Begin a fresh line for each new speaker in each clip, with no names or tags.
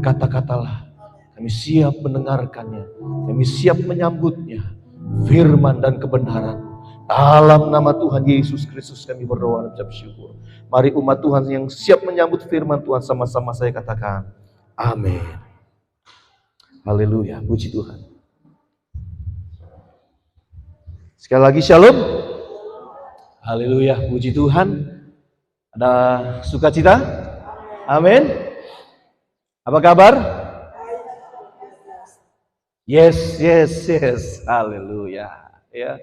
berkata-katalah. Kami siap mendengarkannya. Kami siap menyambutnya. Firman dan kebenaran. Dalam nama Tuhan Yesus Kristus kami berdoa dan ucap syukur. Mari umat Tuhan yang siap menyambut firman Tuhan, sama-sama saya katakan amin. Haleluya, puji Tuhan. Sekali lagi shalom. Haleluya, puji Tuhan. Ada sukacita? Amin. Apa kabar? Yes. Haleluya. Ya.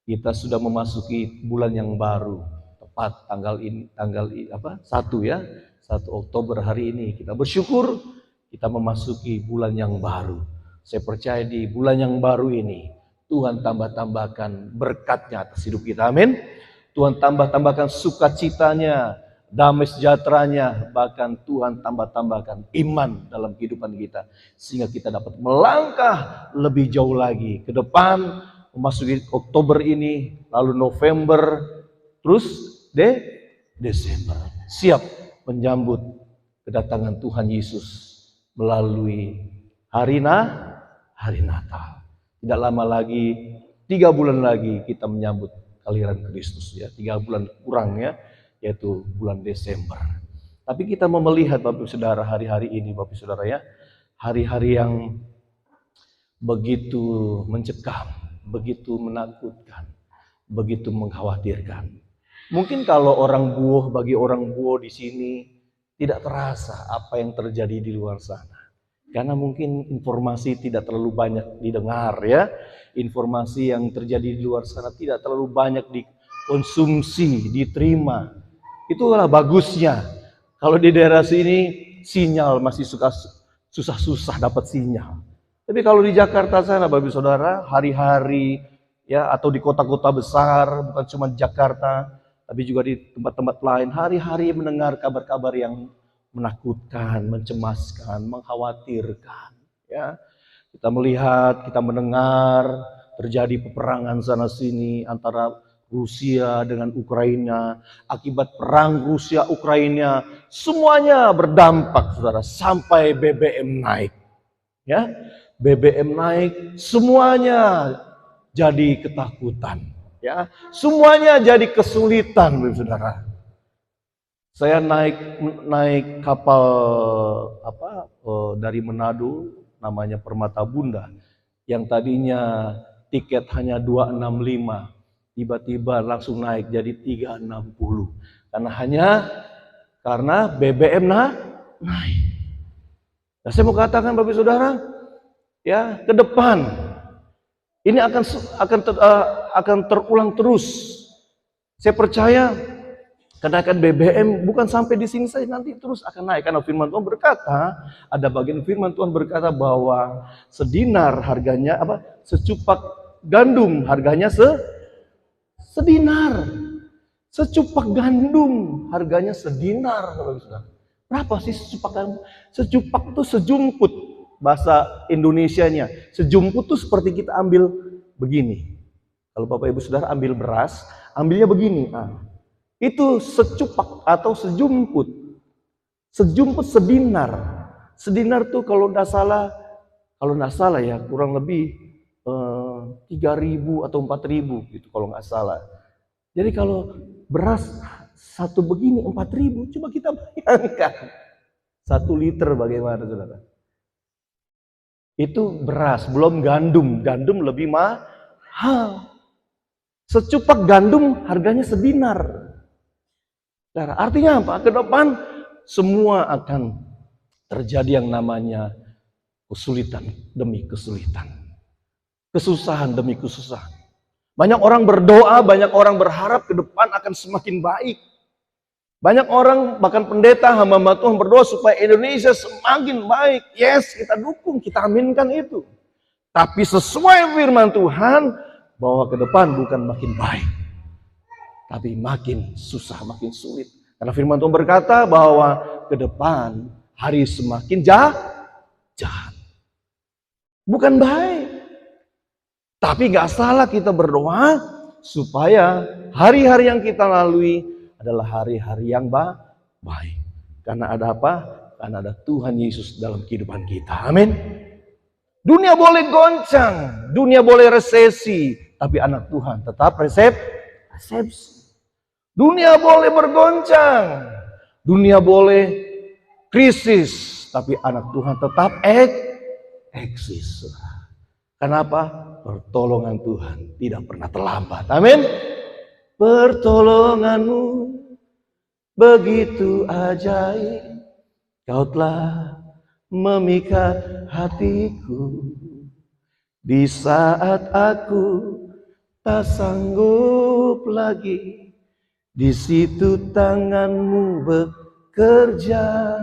Kita sudah memasuki bulan yang baru. Tepat tanggal 1 ya. 1 Oktober hari ini. Kita bersyukur kita memasuki bulan yang baru. Saya percaya di bulan yang baru ini Tuhan tambah-tambahkan berkatnya atas hidup kita. Amin. Tuhan tambah-tambahkan sukacitanya, damai sejahteranya, bahkan Tuhan tambah-tambahkan iman dalam kehidupan kita. Sehingga kita dapat melangkah lebih jauh lagi ke depan, memasuki Oktober ini, lalu November, terus Desember. Siap menyambut kedatangan Tuhan Yesus melalui hari Natal. Tidak lama lagi, 3 bulan lagi kita menyambut kelahiran Kristus ya. 3 bulan kurang ya, yaitu bulan Desember. Tapi kita mau melihat Bapak Saudara hari-hari ini Bapak Saudara ya, hari-hari yang begitu mencekam, begitu menakutkan, begitu mengkhawatirkan. Mungkin kalau bagi orang Buo di sini tidak terasa apa yang terjadi di luar sana. Karena mungkin informasi tidak terlalu banyak didengar ya. Informasi yang terjadi di luar sana tidak terlalu banyak dikonsumsi, diterima. Itulah bagusnya. Kalau di daerah sini sinyal masih susah-susah dapat sinyal. Tapi kalau di Jakarta sana Bapak Saudara, hari-hari ya, atau di kota-kota besar, bukan cuma di Jakarta, tapi juga di tempat-tempat lain, hari-hari mendengar kabar-kabar yang menakutkan, mencemaskan, mengkhawatirkan. Ya, kita melihat, kita mendengar terjadi peperangan sana sini antara Rusia dengan Ukraina. Akibat perang Rusia Ukraina, semuanya berdampak, saudara, sampai BBM naik. Ya, BBM naik, semuanya jadi ketakutan. Ya, semuanya jadi kesulitan, saudara. Saya naik kapal dari Manado, namanya Permata Bunda, yang tadinya tiket hanya 265, tiba-tiba langsung naik jadi 360. Karena BBM naik. Nah, saya mau katakan Bapak Saudara, ya, ke depan ini akan terulang terus. Saya percaya kenaikan BBM bukan sampai di sini saja, nanti terus akan naik. Karena firman Tuhan berkata, ada bagian firman Tuhan berkata bahwa sedinar harganya secupak gandum harganya sedinar. Secupak gandum harganya sedinar. Berapa sih secupak gandum? Secupak itu sejumput bahasa Indonesianya. Sejumput itu seperti kita ambil begini. Kalau Bapak Ibu Saudara ambil beras, ambilnya begini. Itu secupak atau sejumput. Sejumput sedinar. Sedinar tuh kalau nggak salah ya, kurang lebih 3.000 atau 4.000 gitu kalau nggak salah. Jadi kalau beras satu begini 4.000, coba kita bayangkan 1 liter bagaimana saudara. Itu beras, belum gandum. Gandum lebih mahal. Secupak gandum harganya sedinar. Nah, artinya apa? Ke depan semua akan terjadi yang namanya kesulitan demi kesulitan. Kesusahan demi kesusahan. Banyak orang berdoa, banyak orang berharap ke depan akan semakin baik. Banyak orang, bahkan pendeta, hamba Tuhan berdoa supaya Indonesia semakin baik. Yes, kita dukung, kita aminkan itu. Tapi sesuai firman Tuhan, bahwa ke depan bukan makin baik, tapi makin susah, makin sulit. Karena firman Tuhan berkata bahwa ke depan hari semakin jahat. Bukan baik. Tapi gak salah kita berdoa supaya hari-hari yang kita lalui adalah hari-hari yang baik. Karena ada apa? Karena ada Tuhan Yesus dalam kehidupan kita. Amin. Dunia boleh goncang, dunia boleh resesi, tapi anak Tuhan tetap resepsi. Dunia boleh bergoncang, dunia boleh krisis, tapi anak Tuhan tetap eksis. Kenapa? Pertolongan Tuhan tidak pernah terlambat. Amin. Pertolonganmu begitu ajaib, kau telah memikat hatiku di saat aku tak sanggup lagi. Di situ tanganmu bekerja.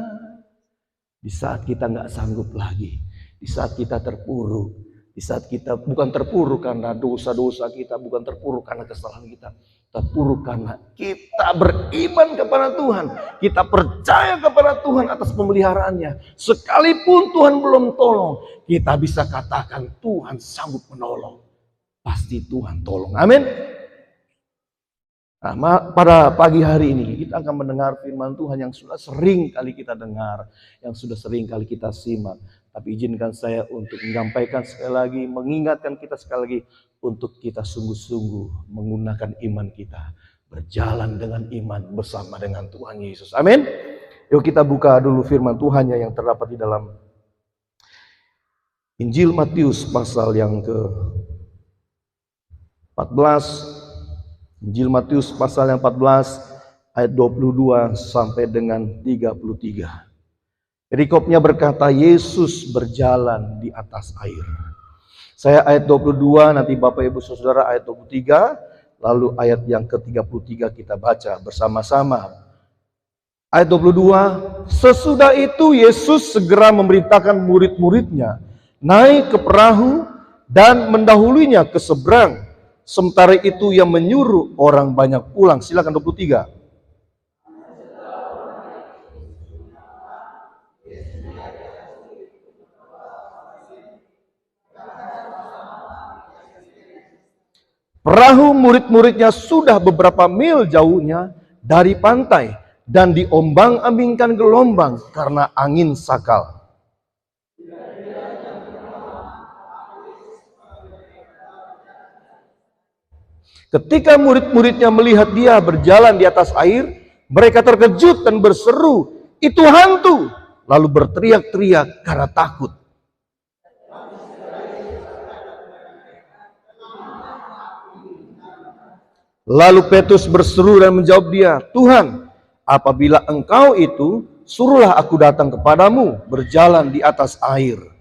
Di saat kita nggak sanggup lagi, di saat kita terpuruk, di saat kita bukan terpuruk karena dosa-dosa kita, bukan terpuruk karena kesalahan kita, terpuruk karena kita beriman kepada Tuhan, kita percaya kepada Tuhan atas pemeliharaannya. Sekalipun Tuhan belum tolong, kita bisa katakan Tuhan sanggup menolong. Pasti Tuhan tolong. Amin. Nah, pada pagi hari ini kita akan mendengar firman Tuhan yang sudah sering kali kita dengar, yang sudah sering kali kita simak. Tapi izinkan saya untuk menyampaikan sekali lagi, mengingatkan kita sekali lagi untuk kita sungguh-sungguh menggunakan iman kita, berjalan dengan iman bersama dengan Tuhan Yesus. Amin. Yuk kita buka dulu firman Tuhannya yang terdapat di dalam Injil Matius pasal yang ke-14. Injil Matius pasal yang 14 ayat 22 sampai dengan 33. Perikopnya berkata, Yesus berjalan di atas air. Saya ayat 22, nanti Bapak Ibu Saudara ayat 23, lalu ayat yang ke-33 kita baca bersama-sama. Ayat 22, sesudah itu Yesus segera memerintahkan murid-muridnya naik ke perahu dan mendahulinya ke seberang. Sementara itu yang menyuruh orang banyak pulang. Silakan 23. Perahu murid-muridnya sudah beberapa mil jauhnya dari pantai dan diombang-ambingkan gelombang karena angin sakal. Ketika murid-muridnya melihat dia berjalan di atas air, mereka terkejut dan berseru, "Itu hantu!" Lalu berteriak-teriak karena takut. Lalu Petrus berseru dan menjawab dia, "Tuhan, apabila Engkau itu, suruhlah aku datang kepadamu berjalan di atas air."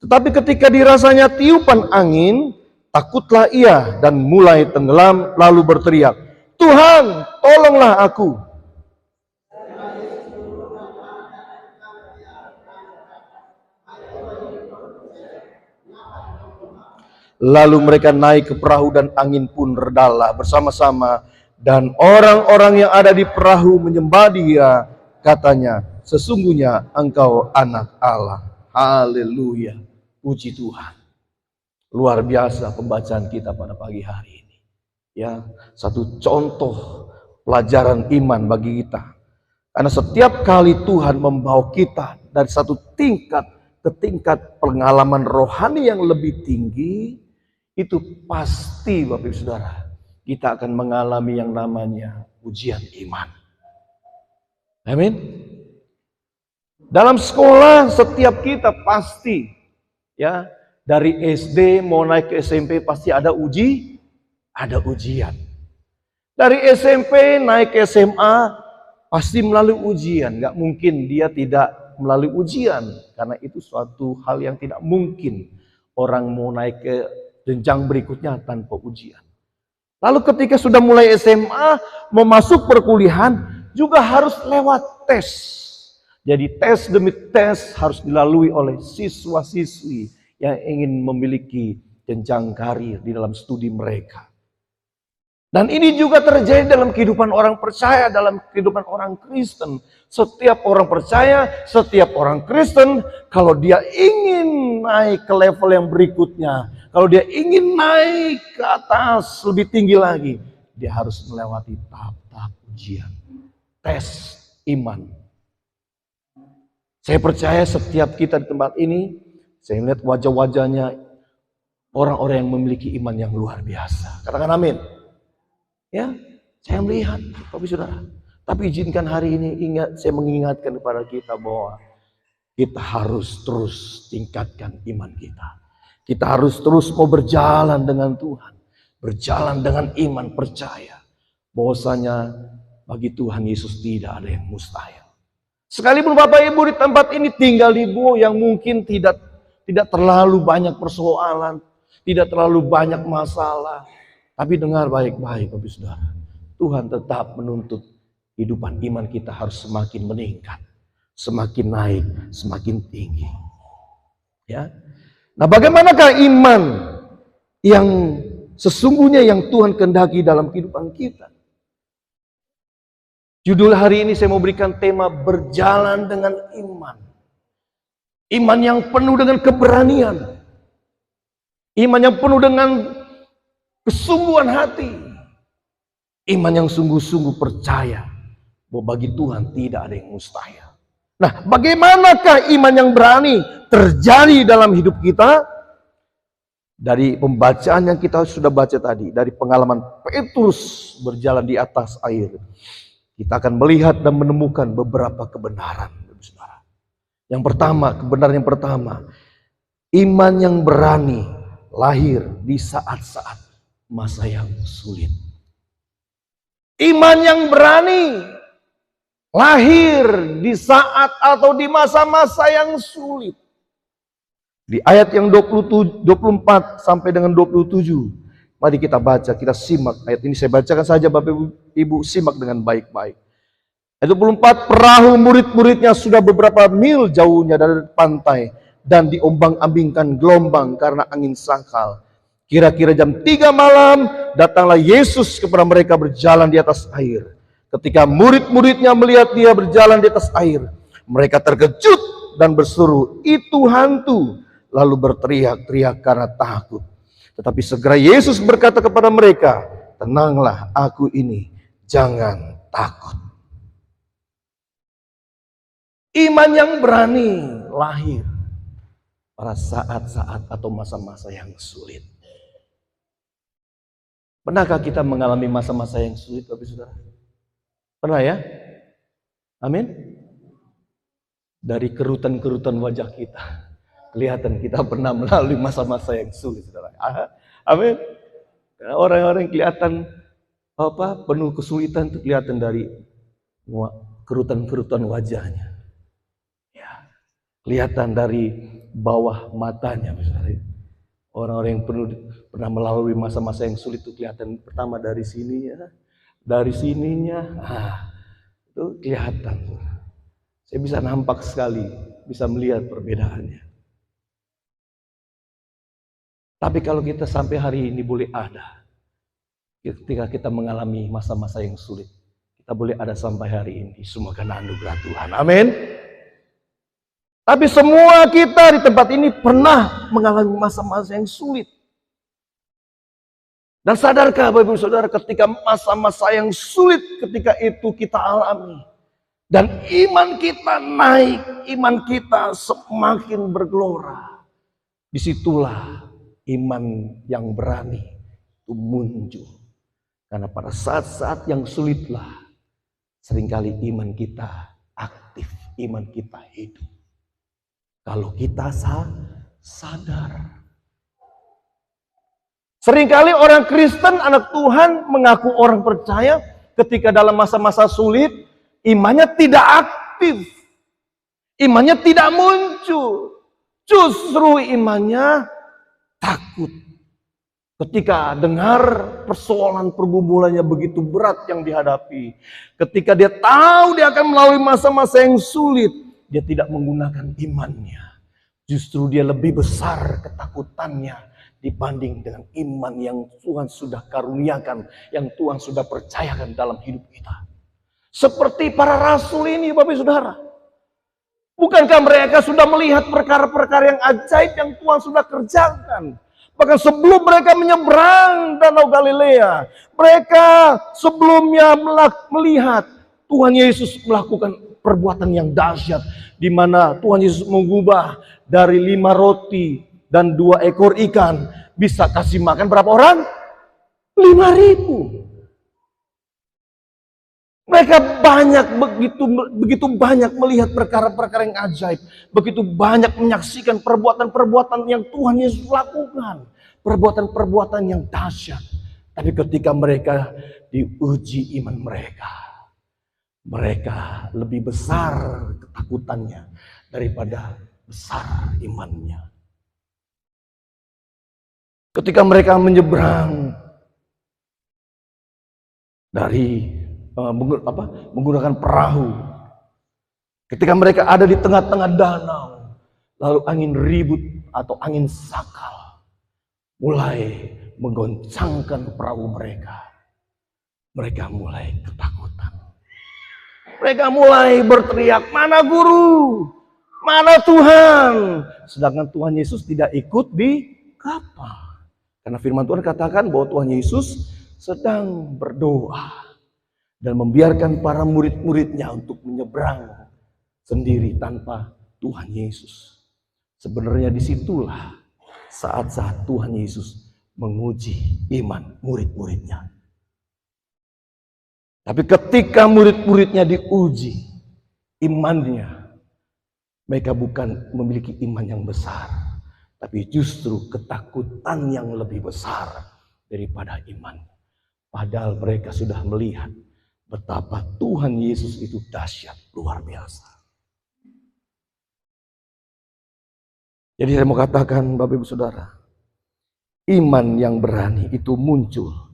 Tetapi ketika dirasanya tiupan angin, takutlah ia dan mulai tenggelam, lalu berteriak, "Tuhan, tolonglah aku." Lalu mereka naik ke perahu dan angin pun redalah bersama-sama. Dan orang-orang yang ada di perahu menyembah dia, katanya, "Sesungguhnya Engkau anak Allah." Haleluya. Puji Tuhan. Luar biasa pembacaan kita pada pagi hari ini. Ya, satu contoh pelajaran iman bagi kita. Karena setiap kali Tuhan membawa kita dari satu tingkat ke tingkat pengalaman rohani yang lebih tinggi, itu pasti Bapak Ibu Saudara, kita akan mengalami yang namanya ujian iman. Amin. Dalam sekolah setiap kita pasti, ya, dari SD mau naik ke SMP pasti ada ujian. Dari SMP naik ke SMA pasti melalui ujian. Gak mungkin dia tidak melalui ujian, karena itu suatu hal yang tidak mungkin orang mau naik ke jenjang berikutnya tanpa ujian. Lalu ketika sudah mulai SMA, mau masuk perkuliahan juga harus lewat tes. Jadi tes demi tes harus dilalui oleh siswa-siswi yang ingin memiliki jenjang karir di dalam studi mereka. Dan ini juga terjadi dalam kehidupan orang percaya, dalam kehidupan orang Kristen. Setiap orang percaya, setiap orang Kristen, kalau dia ingin naik ke level yang berikutnya, kalau dia ingin naik ke atas lebih tinggi lagi, dia harus melewati tahap-tahap ujian, tes iman. Saya percaya setiap kita di tempat ini, saya melihat wajah-wajahnya orang-orang yang memiliki iman yang luar biasa. Katakan amin. Ya, saya melihat, Bapak Saudara. Tapi izinkan hari ini saya mengingatkan kepada kita bahwa kita harus terus tingkatkan iman kita. Kita harus terus mau berjalan dengan Tuhan, berjalan dengan iman, percaya bahwasanya bagi Tuhan Yesus tidak ada yang mustahil. Sekalipun Bapak Ibu di tempat ini tinggal di yang mungkin tidak terlalu banyak persoalan, tidak terlalu banyak masalah. Tapi dengar baik-baik Bapak Saudara, Tuhan tetap menuntut kehidupan iman kita harus semakin meningkat, semakin naik, semakin tinggi. Ya. Nah, bagaimanakah iman yang sesungguhnya yang Tuhan kehendaki dalam kehidupan kita? Judul hari ini saya mau berikan tema berjalan dengan iman. Iman yang penuh dengan keberanian. Iman yang penuh dengan kesungguhan hati. Iman yang sungguh-sungguh percaya bahwa bagi Tuhan tidak ada yang mustahil. Nah, bagaimanakah iman yang berani terjadi dalam hidup kita? Dari pembacaan yang kita sudah baca tadi, dari pengalaman Petrus berjalan di atas air, kita akan melihat dan menemukan beberapa kebenaran. Yang pertama, kebenaran yang pertama, iman yang berani lahir di saat-saat masa yang sulit. Iman yang berani lahir di saat atau di masa-masa yang sulit. Di ayat yang 24 sampai dengan 27. Mari kita baca, kita simak. Ayat ini saya bacakan saja, Bapak Ibu simak dengan baik-baik. Ayat 24, perahu murid-muridnya sudah beberapa mil jauhnya dari pantai dan diombang-ambingkan gelombang karena angin sakal. Kira-kira jam 3 malam, datanglah Yesus kepada mereka berjalan di atas air. Ketika murid-muridnya melihat dia berjalan di atas air, mereka terkejut dan berseru, "Itu hantu!" Lalu berteriak-teriak karena takut. Tetapi segera Yesus berkata kepada mereka, "Tenanglah, aku ini, jangan takut." Iman yang berani lahir pada saat-saat atau masa-masa yang sulit. Pernahkah kita mengalami masa-masa yang sulit, Bapak Saudara? Pernah ya? Amin. Dari kerutan-kerutan wajah kita, kelihatan kita pernah melalui masa-masa yang sulit, Saudara. Amin. Orang-orang yang kelihatan penuh kesulitan itu kelihatan dari kerutan-kerutan wajahnya. Ya, kelihatan dari bawah matanya, misalnya. Orang-orang yang pernah melalui masa-masa yang sulit itu kelihatan pertama dari sininya, itu kelihatan. Saya bisa nampak sekali, bisa melihat perbedaannya. Tapi kalau kita sampai hari ini boleh ada, ketika kita mengalami masa-masa yang sulit, kita boleh ada sampai hari ini, semua karena anugerah Tuhan. Amin. Tapi semua kita di tempat ini pernah mengalami masa-masa yang sulit. Dan sadarkah Bapak Ibu Saudara, ketika masa-masa yang sulit ketika itu kita alami, dan iman kita naik, iman kita semakin bergelora, disitulah iman yang berani itu muncul. Karena pada saat-saat yang sulitlah, seringkali iman kita aktif, iman kita hidup. Kalau kita sadar. Seringkali orang Kristen, anak Tuhan, mengaku orang percaya, ketika dalam masa-masa sulit, imannya tidak aktif. Imannya tidak muncul. Justru imannya takut. Ketika dengar persoalan pergumulannya begitu berat yang dihadapi. Ketika dia tahu dia akan melalui masa-masa yang sulit, dia tidak menggunakan imannya. Justru dia lebih besar ketakutannya. dibanding dengan iman yang Tuhan sudah karuniakan, yang Tuhan sudah percayakan dalam hidup kita. Seperti para rasul ini, Bapak Saudara. Bukankah mereka sudah melihat perkara-perkara yang ajaib yang Tuhan sudah kerjakan? Bahkan sebelum mereka menyeberang Danau Galilea, mereka sebelumnya melihat Tuhan Yesus melakukan perbuatan yang dahsyat, di mana Tuhan Yesus mengubah dari 5 roti dan 2 ekor ikan bisa kasih makan berapa orang? 5.000. Mereka begitu banyak melihat perkara-perkara yang ajaib, begitu banyak menyaksikan perbuatan-perbuatan yang Tuhan Yesus lakukan, perbuatan-perbuatan yang dahsyat. Tapi ketika mereka diuji iman mereka lebih besar ketakutannya daripada besar imannya. Ketika mereka menyeberang dari menggunakan perahu, ketika mereka ada di tengah-tengah danau, lalu angin ribut atau angin sakal mulai menggoncangkan perahu mereka mulai ketakutan. Mereka mulai berteriak, "Mana guru? Mana Tuhan?" Sedangkan Tuhan Yesus tidak ikut di kapal. Karena firman Tuhan katakan bahwa Tuhan Yesus sedang berdoa dan membiarkan para murid-muridnya untuk menyeberang sendiri tanpa Tuhan Yesus. Sebenarnya disitulah saat-saat Tuhan Yesus menguji iman murid-muridnya. Tapi ketika murid-muridnya diuji imannya, mereka bukan memiliki iman yang besar, tapi justru ketakutan yang lebih besar daripada iman. Padahal mereka sudah melihat betapa Tuhan Yesus itu dahsyat, luar biasa. Jadi saya mau katakan Bapak Ibu Saudara, iman yang berani itu muncul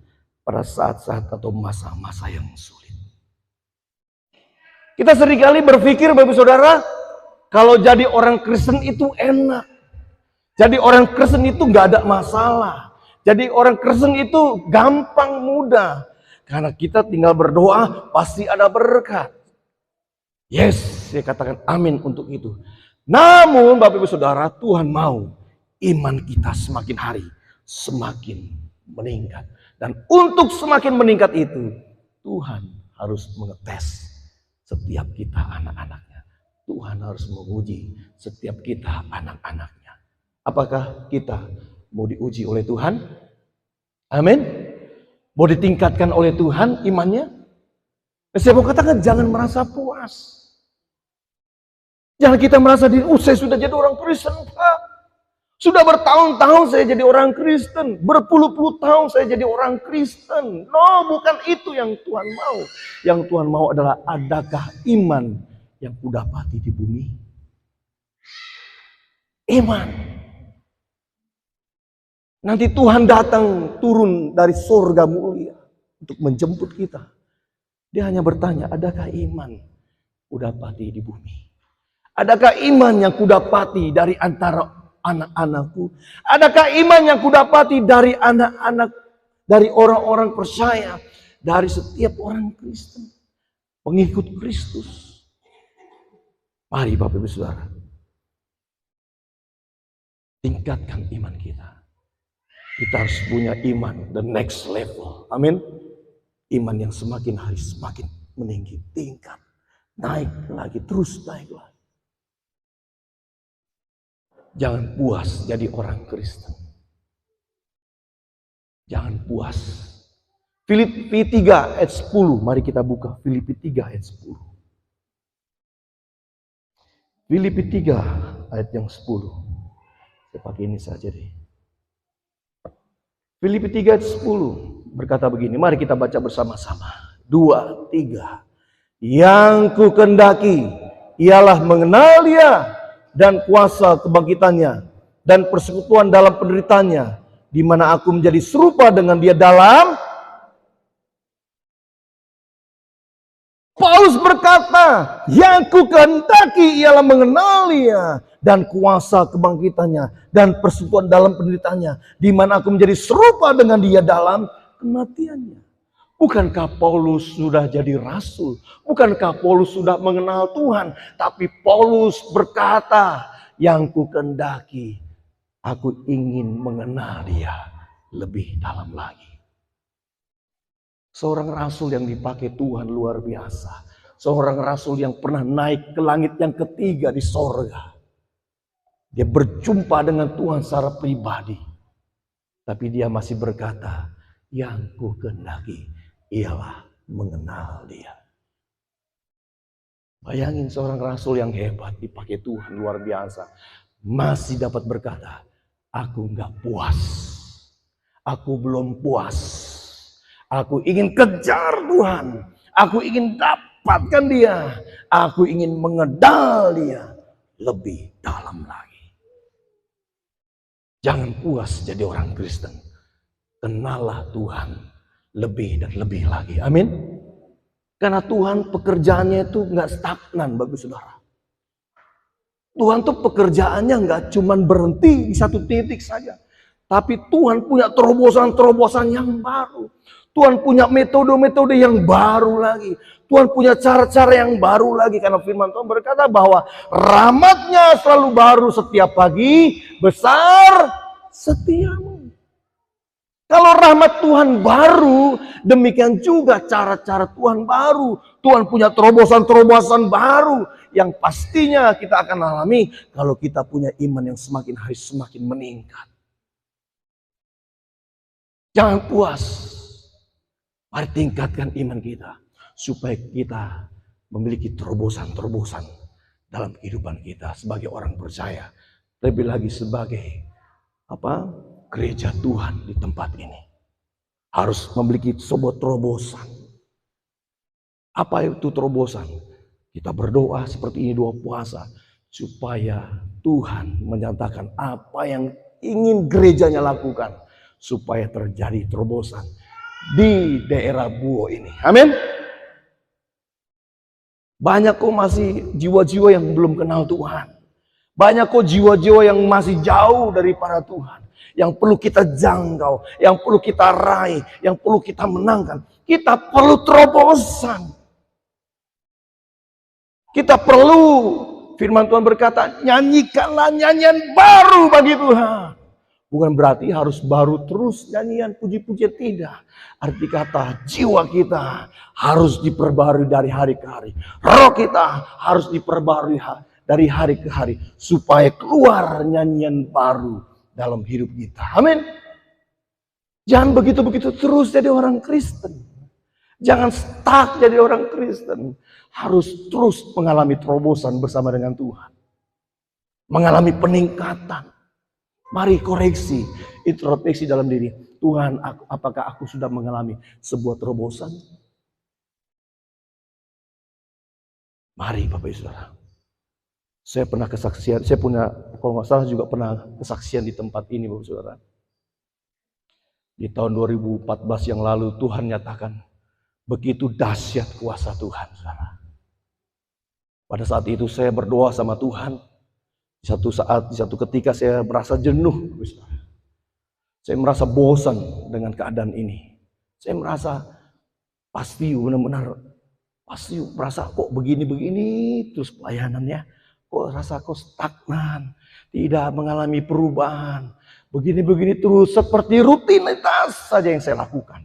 pada saat-saat atau masa-masa yang sulit. Kita seringkali berpikir Bapak Ibu Saudara, kalau jadi orang Kristen itu enak. Jadi orang Kristen itu gak ada masalah. Jadi orang Kristen itu gampang, mudah. Karena kita tinggal berdoa, pasti ada berkat. Yes, saya katakan amin untuk itu. Namun Bapak Ibu Saudara, Tuhan mau iman kita semakin hari semakin meningkat. Dan untuk semakin meningkat itu, Tuhan harus mengetes setiap kita anak-anaknya. Tuhan harus menguji setiap kita anak-anaknya. Apakah kita mau diuji oleh Tuhan? Amin. Mau ditingkatkan oleh Tuhan imannya? Saya mau katakan jangan merasa puas. Jangan kita merasa saya sudah jadi orang Kristen, Pak. Sudah bertahun-tahun saya jadi orang Kristen. Berpuluh-puluh tahun saya jadi orang Kristen. No, bukan itu yang Tuhan mau. Yang Tuhan mau adalah adakah iman yang kudapati di bumi? Iman. Nanti Tuhan datang turun dari surga mulia untuk menjemput kita. Dia hanya bertanya, adakah iman kudapati di bumi? Adakah iman yang kudapati dari antara anak-anakku? Adakah iman yang kudapati dari anak-anak, dari orang-orang percaya, dari setiap orang Kristen, pengikut Kristus? Mari Bapak Ibu Saudara, tingkatkan iman kita. Kita harus punya iman the next level. Amin. Iman yang semakin hari semakin meninggi, tingkat, naik lagi, terus naik lagi. Jangan puas jadi orang Kristen. Jangan puas. Filipi 3 ayat 10. Mari kita buka Filipi 3 ayat 10. Filipi 3 ayat yang 10. Saya pakai ini saja deh. Filipi 3 ayat 10 berkata begini, mari kita baca bersama-sama. 2, 3. Yang ku kendaki ialah mengenal Dia dan kuasa kebangkitannya dan persekutuan dalam penderitaannya, di mana aku menjadi serupa dengan Dia dalam. Paulus berkata, yang ku kehendaki ialah mengenal Dia dan kuasa kebangkitannya dan persekutuan dalam penderitaannya, di mana aku menjadi serupa dengan dia dalam kematiannya. Bukankah Paulus sudah jadi rasul? Bukankah Paulus sudah mengenal Tuhan? Tapi Paulus berkata, yang ku kehendaki, aku ingin mengenal dia lebih dalam lagi. Seorang rasul yang dipakai Tuhan luar biasa. Seorang rasul yang pernah naik ke langit yang ketiga di sorga. Dia berjumpa dengan Tuhan secara pribadi. Tapi dia masih berkata, yang ku kehendaki ialah mengenal dia. Bayangin seorang rasul yang hebat dipakai Tuhan luar biasa. Masih dapat berkata, aku enggak puas. Aku belum puas. Aku ingin kejar Tuhan. Aku ingin dapatkan dia. Aku ingin mengenal dia lebih dalam lagi. Jangan puas jadi orang Kristen. Kenallah Tuhan lebih dan lebih lagi. Amin. Karena Tuhan pekerjaannya itu nggak stagnan bagi saudara. Tuhan tuh pekerjaannya nggak cuma berhenti di satu titik saja. Tapi Tuhan punya terobosan-terobosan yang baru. Tuhan punya metode-metode yang baru lagi. Tuhan punya cara-cara yang baru lagi. Karena firman Tuhan berkata bahwa rahmatnya selalu baru setiap pagi. Besar setiamu. Kalau rahmat Tuhan baru, demikian juga cara-cara Tuhan baru. Tuhan punya terobosan-terobosan baru. Yang pastinya kita akan alami kalau kita punya iman yang semakin hari semakin meningkat. Jangan puas. Mari tingkatkan iman kita supaya kita memiliki terobosan-terobosan dalam kehidupan kita sebagai orang percaya, lebih lagi sebagai gereja Tuhan di tempat ini. Harus memiliki sebuah terobosan. Apa itu terobosan? Kita berdoa seperti ini, doa puasa, supaya Tuhan menyatakan apa yang ingin gerejanya lakukan supaya terjadi terobosan di daerah Buo ini. Amin. Banyak kok masih jiwa-jiwa yang belum kenal Tuhan. Banyak kok jiwa-jiwa yang masih jauh daripada Tuhan. Yang perlu kita jangkau, yang perlu kita raih, yang perlu kita menangkan. Kita perlu terobosan. Kita perlu, firman Tuhan berkata, nyanyikanlah nyanyian baru bagi Tuhan. Bukan berarti harus baru terus nyanyian puji-pujian, tidak. Arti kata jiwa kita harus diperbarui dari hari ke hari. Roh kita harus diperbarui dari hari ke hari. Supaya keluar nyanyian baru dalam hidup kita. Amin. Jangan begitu-begitu terus jadi orang Kristen. Jangan stuck jadi orang Kristen. Harus terus mengalami terobosan bersama dengan Tuhan. Mengalami peningkatan. Mari koreksi, introspeksi dalam diri. Tuhan, apakah aku sudah mengalami sebuah terobosan? Mari Bapak Ibu Saudara. Saya pernah kesaksian, kalau nggak salah juga pernah kesaksian di tempat ini Bapak Ibu Saudara. Di tahun 2014 yang lalu Tuhan nyatakan begitu dahsyat kuasa Tuhan, Saudara. Pada saat itu saya berdoa sama Tuhan. Di satu ketika saya merasa jenuh. Saya merasa bosan dengan keadaan ini. Saya merasa pasti merasa kok begini-begini terus pelayanannya. Kok stagnan, tidak mengalami perubahan. Begini-begini terus seperti rutinitas saja yang saya lakukan.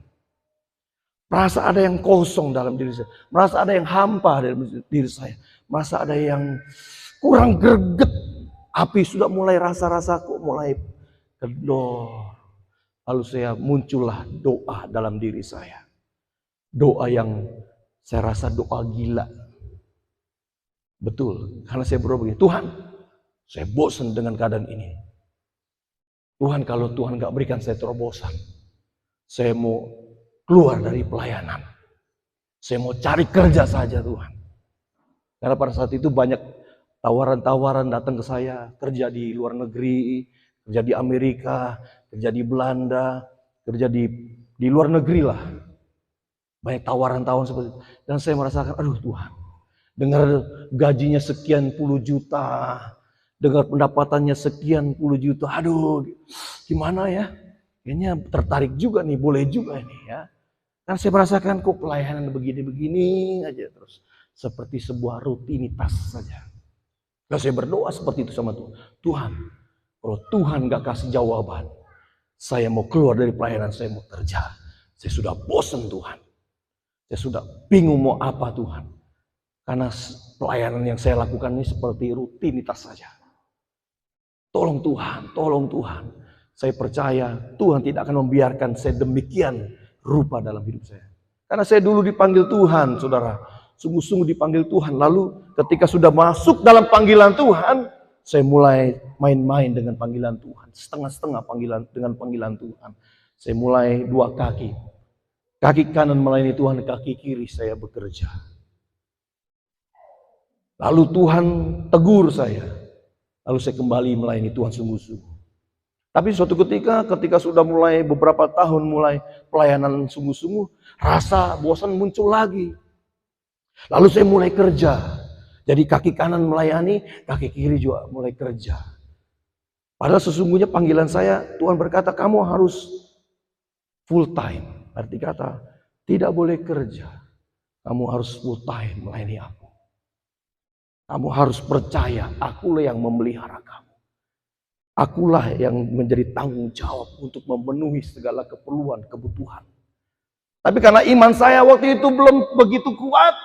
Merasa ada yang kosong dalam diri saya. Merasa ada yang hampa dalam diri saya. Merasa ada yang kurang greget. Api sudah mulai rasa-rasa kok mulai kendor. Lalu muncullah doa dalam diri saya. Doa yang saya rasa doa gila. Betul, karena saya berdoa begini, Tuhan, saya bosan dengan keadaan ini. Tuhan, kalau Tuhan gak berikan saya terobosan, saya mau keluar dari pelayanan. Saya mau cari kerja saja Tuhan. Karena pada saat itu banyak tawaran-tawaran datang ke saya, kerja di luar negeri, kerja di Amerika, kerja di Belanda, kerja di luar negeri lah. Banyak tawaran-tawaran seperti itu. Dan saya merasakan, aduh Tuhan, dengar gajinya sekian puluh juta, dengar pendapatannya sekian puluh juta, aduh gimana ya, kayaknya tertarik juga nih, boleh juga ini ya. Kan saya merasakan kok pelayanan begini-begini aja terus, seperti sebuah rutinitas saja. Lalu saya berdoa seperti itu sama Tuhan. Tuhan, kalau Tuhan gak kasih jawaban, saya mau keluar dari pelayanan, saya mau kerja. Saya sudah bosan Tuhan. Saya sudah bingung mau apa Tuhan. Karena pelayanan yang saya lakukan ini seperti rutinitas saja. Tolong Tuhan, tolong Tuhan. Saya percaya Tuhan tidak akan membiarkan saya demikian rupa dalam hidup saya. Karena saya dulu dipanggil Tuhan, saudara. Sungguh-sungguh dipanggil Tuhan. Lalu ketika sudah masuk dalam panggilan Tuhan, saya mulai main-main dengan panggilan Tuhan. Setengah-setengah dengan panggilan Tuhan. Saya mulai dua kaki. Kaki kanan melayani Tuhan, kaki kiri saya bekerja. Lalu Tuhan tegur saya. Lalu saya kembali melayani Tuhan sungguh-sungguh. Tapi suatu ketika sudah mulai beberapa tahun mulai pelayanan sungguh-sungguh, rasa bosan muncul lagi. Lalu saya mulai kerja. Jadi kaki kanan melayani, kaki kiri juga mulai kerja. Padahal sesungguhnya panggilan saya, Tuhan berkata kamu harus full time. Arti kata, tidak boleh kerja. Kamu harus full time melayani aku. Kamu harus percaya, akulah yang memelihara kamu. Akulah yang menjadi tanggung jawab untuk memenuhi segala keperluan, kebutuhan. Tapi karena iman saya waktu itu belum begitu kuat,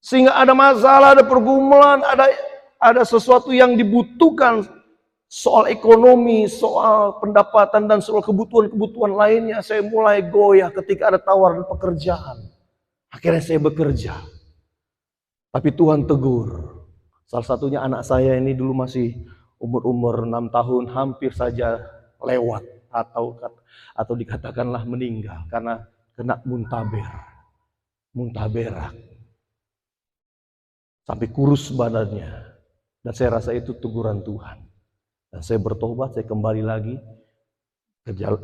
sehingga ada masalah, ada pergumulan, ada sesuatu yang dibutuhkan, soal ekonomi, soal pendapatan, dan soal kebutuhan-kebutuhan lainnya. Saya mulai goyah ketika ada tawaran pekerjaan. Akhirnya saya bekerja. Tapi Tuhan tegur. Salah satunya anak saya ini dulu masih umur 6 tahun, hampir saja lewat atau dikatakanlah meninggal karena kena muntaberak. Sampai kurus badannya. Dan saya rasa itu teguran Tuhan. Dan saya bertobat, saya kembali lagi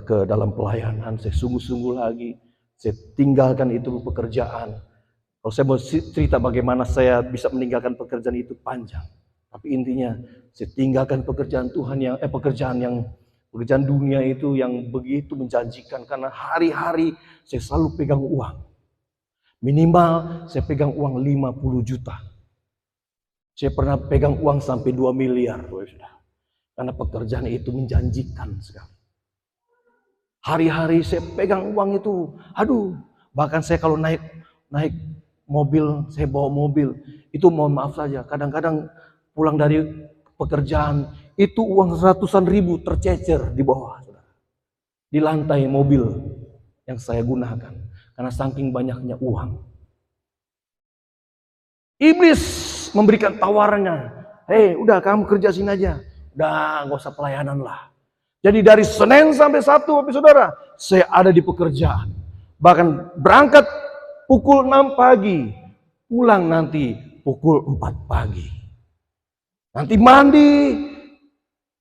ke dalam pelayanan. Saya sungguh-sungguh lagi. Saya tinggalkan itu pekerjaan. Kalau saya mau cerita bagaimana saya bisa meninggalkan pekerjaan itu panjang. Tapi intinya saya tinggalkan pekerjaan Tuhan pekerjaan dunia itu yang begitu menjanjikan. Karena hari-hari saya selalu pegang uang. Minimal saya pegang uang 50 juta. Saya pernah pegang uang sampai 2 miliar. Karena pekerjaan itu menjanjikan sekali. Hari-hari saya pegang uang itu. Bahkan saya kalau naik mobil, saya bawa mobil. Itu mohon maaf saja. Kadang-kadang pulang dari pekerjaan, itu uang ratusan ribu tercecer di bawah. Di lantai mobil yang saya gunakan. Karena saking banyaknya uang. Iblis memberikan tawarannya, udah kamu kerja sini aja, udah gak usah pelayanan lah. Jadi dari Senin sampai Sabtu, saudara, saya ada di pekerjaan. Bahkan berangkat pukul 6 pagi, pulang nanti pukul 4 pagi. Nanti mandi,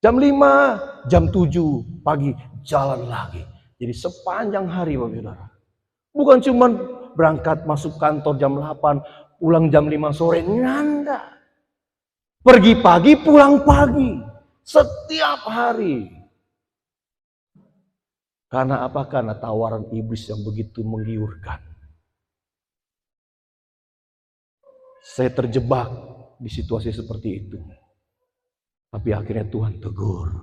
jam 5, jam 7 pagi jalan lagi. Jadi sepanjang hari, saudara. Bukan cuma berangkat masuk kantor jam 8, pulang jam 5 sore, enggak. Pergi pagi, pulang pagi. Setiap hari. Karena apa? Karena tawaran iblis yang begitu menggiurkan. Saya terjebak di situasi seperti itu. Tapi akhirnya Tuhan tegur.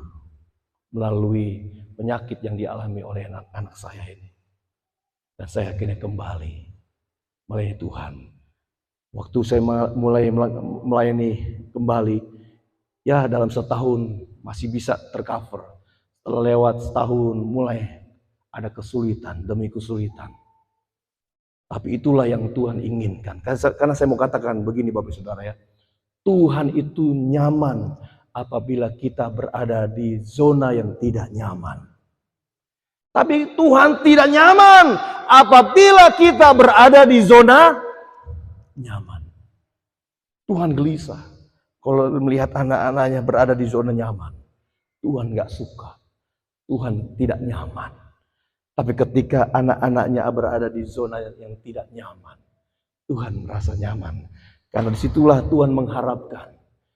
Melalui penyakit yang dialami oleh anak-anak saya ini. Dan saya akhirnya kembali melayani Tuhan. Waktu saya mulai melayani kembali, ya dalam setahun masih bisa tercover. Setelah lewat setahun mulai ada kesulitan demi kesulitan. Tapi itulah yang Tuhan inginkan. Karena saya mau katakan begini Bapak Saudara ya. Tuhan itu nyaman apabila kita berada di zona yang tidak nyaman. Tapi Tuhan tidak nyaman apabila kita berada di zona nyaman. Tuhan gelisah kalau melihat anak-anaknya berada di zona nyaman. Tuhan gak suka. Tuhan tidak nyaman. Tapi ketika anak-anaknya berada di zona yang tidak nyaman, Tuhan merasa nyaman. Karena disitulah Tuhan mengharapkan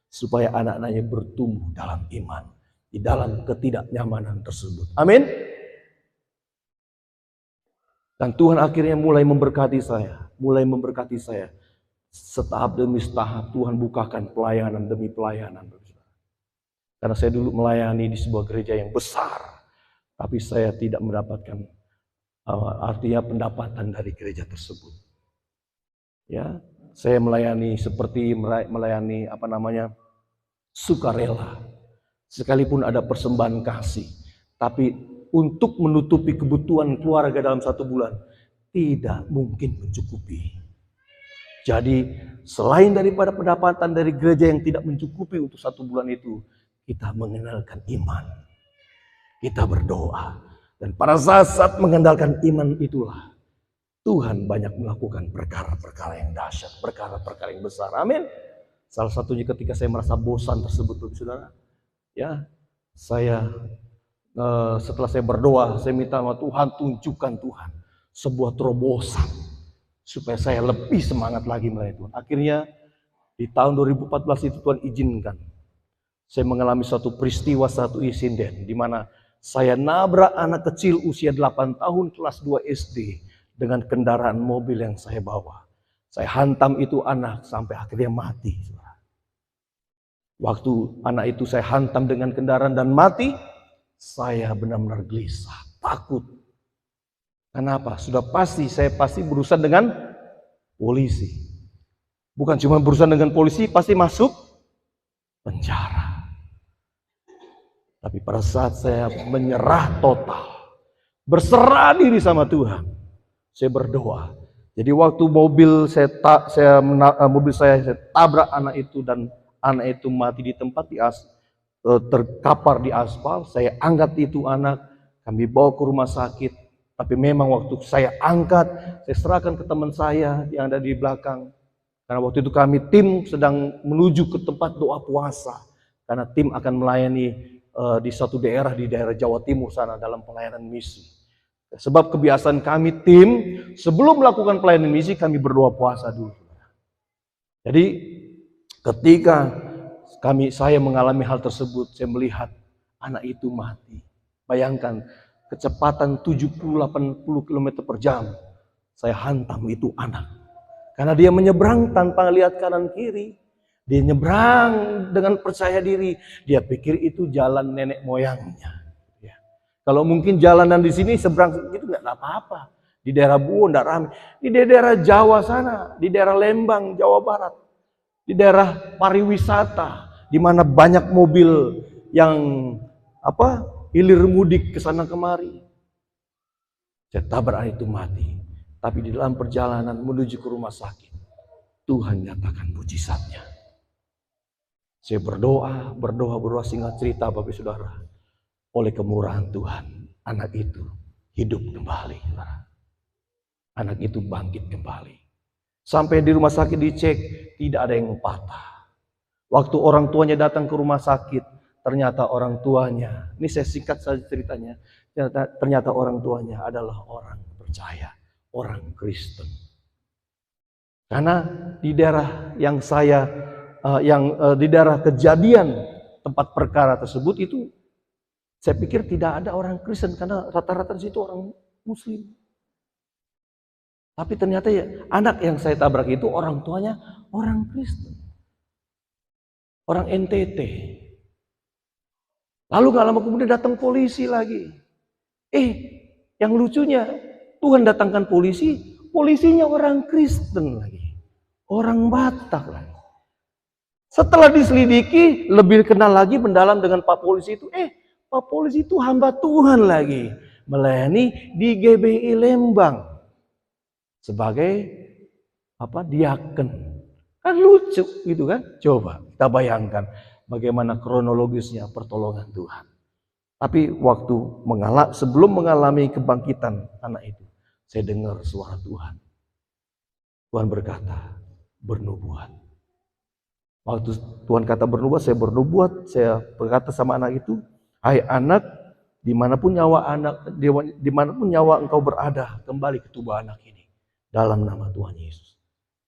supaya anak-anaknya bertumbuh dalam iman, di dalam ketidaknyamanan tersebut. Amin. Dan Tuhan akhirnya mulai memberkati saya. Setahap demi setahap Tuhan bukakan pelayanan demi pelayanan. Karena saya dulu melayani di sebuah gereja yang besar, tapi saya tidak mendapatkan artinya pendapatan dari gereja tersebut. Ya, saya melayani seperti melayani sukarela. Sekalipun ada persembahan kasih, tapi untuk menutupi kebutuhan keluarga dalam 1 bulan tidak mungkin mencukupi. Jadi selain daripada pendapatan dari gereja yang tidak mencukupi untuk 1 bulan itu, kita mengenalkan iman, kita berdoa, dan pada saat mengendalikan iman itulah Tuhan banyak melakukan perkara-perkara yang dahsyat, perkara-perkara yang besar. Amin. Salah satunya ketika saya merasa bosan tersebut, saudara, ya, saya setelah saya berdoa, saya minta sama Tuhan, tunjukkan Tuhan sebuah terobosan supaya saya lebih semangat lagi melayani Tuhan. Akhirnya di tahun 2014 itu Tuhan izinkan saya mengalami satu peristiwa, satu insiden di mana saya nabrak anak kecil usia 8 tahun kelas 2 SD dengan kendaraan mobil yang saya bawa. Saya hantam itu anak sampai akhirnya mati. Waktu anak itu saya hantam dengan kendaraan dan mati, saya benar-benar gelisah, takut. Kenapa? Sudah pasti, saya pasti berurusan dengan polisi. Bukan cuma berurusan dengan polisi, pasti masuk penjara. Tapi pada saat saya menyerah total, berserah diri sama Tuhan, saya berdoa. Jadi waktu mobil saya tabrak anak itu dan anak itu mati di tempat, terkapar di aspal. Saya angkat itu anak, kami bawa ke rumah sakit. Tapi memang waktu saya angkat, saya serahkan ke teman saya yang ada di belakang. Karena waktu itu kami tim sedang menuju ke tempat doa puasa. Karena tim akan melayani di satu daerah, di daerah Jawa Timur sana dalam pelayanan misi. Sebab kebiasaan kami tim, sebelum melakukan pelayanan misi, kami berdoa puasa dulu. Jadi ketika saya mengalami hal tersebut, saya melihat anak itu mati. Bayangkan, kecepatan 70-80 km per jam, saya hantam itu anak. Karena dia menyeberang tanpa lihat kanan kiri. Dia nyebrang dengan percaya diri. Dia pikir itu jalan nenek moyangnya. Ya. Kalau mungkin jalanan di sini seberang itu nggak apa-apa. Di daerah Buo nggak ramai. Di daerah Jawa sana, di daerah Lembang, Jawa Barat, di daerah pariwisata, di mana banyak mobil yang hilir mudik ke sana kemari. Saya tabrak itu mati. Tapi di dalam perjalanan menuju ke rumah sakit, Tuhan nyatakan mujizatnya. Saya berdoa singkat cerita Bapak Saudara. Oleh kemurahan Tuhan, anak itu hidup kembali. Anak itu bangkit kembali. Sampai di rumah sakit dicek, tidak ada yang patah. Waktu orang tuanya datang ke rumah sakit, ternyata orang tuanya, ini saya singkat saja ceritanya, ternyata orang tuanya adalah orang percaya, orang Kristen. Karena di daerah yang di daerah kejadian tempat perkara tersebut itu, saya pikir tidak ada orang Kristen karena rata-rata di situ orang Muslim. Tapi ternyata ya anak yang saya tabrak itu orang tuanya orang Kristen, orang NTT. Lalu gak lama kemudian datang polisi lagi. Yang lucunya Tuhan datangkan polisi, polisinya orang Kristen lagi, orang Batak lagi. Setelah diselidiki, lebih kenal lagi mendalam dengan Pak Polisi itu. Pak Polisi itu hamba Tuhan lagi, melayani di GBI Lembang sebagai diaken. Kan lucu gitu kan? Coba kita bayangkan bagaimana kronologisnya pertolongan Tuhan. Tapi waktu sebelum mengalami kebangkitan anak itu, saya dengar suara Tuhan. Tuhan berkata, bernubuat. Waktu Tuhan kata bernubuat, saya berkata sama anak itu, hai anak, dimanapun nyawa engkau berada, kembali ke tubuh anak ini. Dalam nama Tuhan Yesus.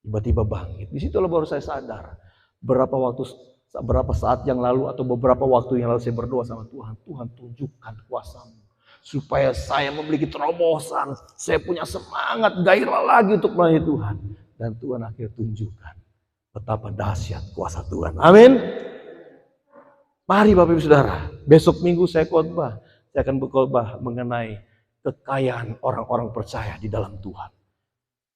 Tiba-tiba bangkit. Di situlah baru saya sadar. Berapa waktu beberapa saat yang lalu atau beberapa waktu yang lalu saya berdoa sama Tuhan. Tuhan tunjukkan kuasa-Mu. Supaya saya memiliki terobosan. Saya punya semangat, gairah lagi untuk melayani Tuhan. Dan Tuhan akhirnya tunjukkan betapa dahsyat kuasa Tuhan. Amin. Mari Bapak Ibu Saudara, besok minggu saya khotbah. Saya akan berkhotbah mengenai kekayaan orang-orang percaya di dalam Tuhan.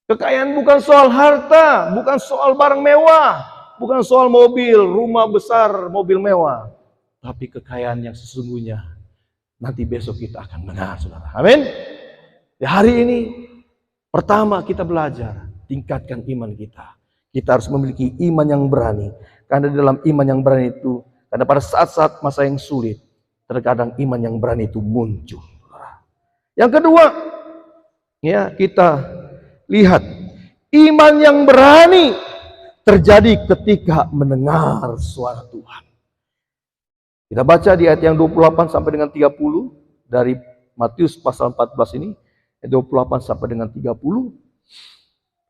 Kekayaan bukan soal harta, bukan soal barang mewah, bukan soal mobil, rumah besar, mobil mewah. Tapi kekayaan yang sesungguhnya nanti besok kita akan dengar, Saudara. Amin. Di hari ini, pertama kita belajar, tingkatkan iman kita. Kita harus memiliki iman yang berani. Karena dalam iman yang berani itu, karena pada saat-saat masa yang sulit, terkadang iman yang berani itu muncul. Yang kedua, ya kita lihat iman yang berani terjadi ketika mendengar suara Tuhan. Kita baca di ayat yang 28 sampai dengan 30 dari Matius pasal 14 ini, ayat 28 sampai dengan 30.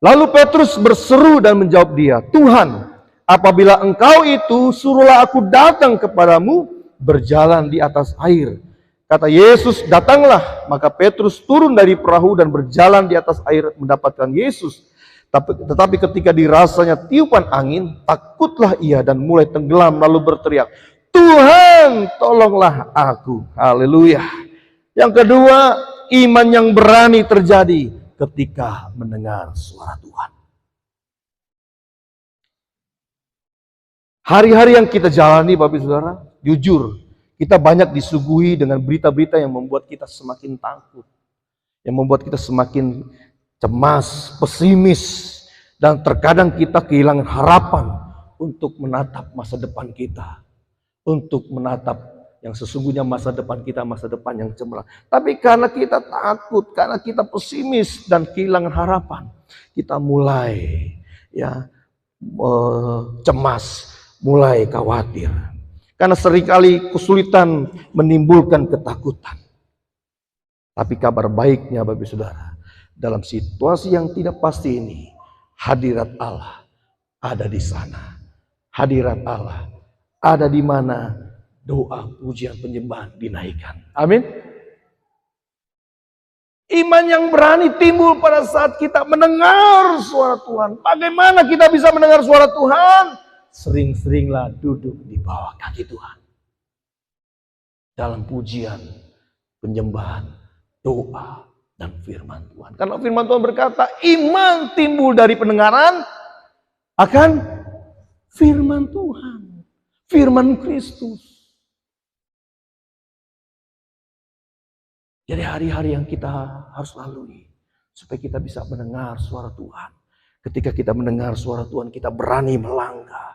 Lalu Petrus berseru dan menjawab dia, Tuhan, apabila Engkau itu, suruhlah aku datang kepadamu berjalan di atas air. Kata Yesus, datanglah. Maka Petrus turun dari perahu dan berjalan di atas air mendapatkan Yesus. Tetapi ketika dirasanya tiupan angin, takutlah ia dan mulai tenggelam lalu berteriak, Tuhan, tolonglah aku. Haleluya. Yang kedua, iman yang berani terjadi ketika mendengar suara Tuhan. Hari-hari yang kita jalani, Bapak Ibu Saudara, jujur, kita banyak disuguhi dengan berita-berita yang membuat kita semakin takut. Yang membuat kita semakin cemas, pesimis. Dan terkadang kita kehilangan harapan untuk menatap masa depan kita. Untuk menatap yang sesungguhnya masa depan kita, masa depan yang cemerlang. Tapi karena kita takut, karena kita pesimis dan kehilangan harapan, kita mulai cemas, mulai khawatir. Karena seringkali kesulitan menimbulkan ketakutan. Tapi kabar baiknya Bapak Saudara, dalam situasi yang tidak pasti ini, hadirat Allah ada di sana. Hadirat Allah ada di mana doa, pujian, penyembahan dinaikkan. Amin. Iman yang berani timbul pada saat kita mendengar suara Tuhan. Bagaimana kita bisa mendengar suara Tuhan? Sering-seringlah duduk di bawah kaki Tuhan. Dalam pujian, penyembahan, doa, dan firman Tuhan. Karena firman Tuhan berkata, iman timbul dari pendengaran akan firman Tuhan. Firman Kristus. Jadi hari-hari yang kita harus lalui supaya kita bisa mendengar suara Tuhan. Ketika kita mendengar suara Tuhan, kita berani melangkah.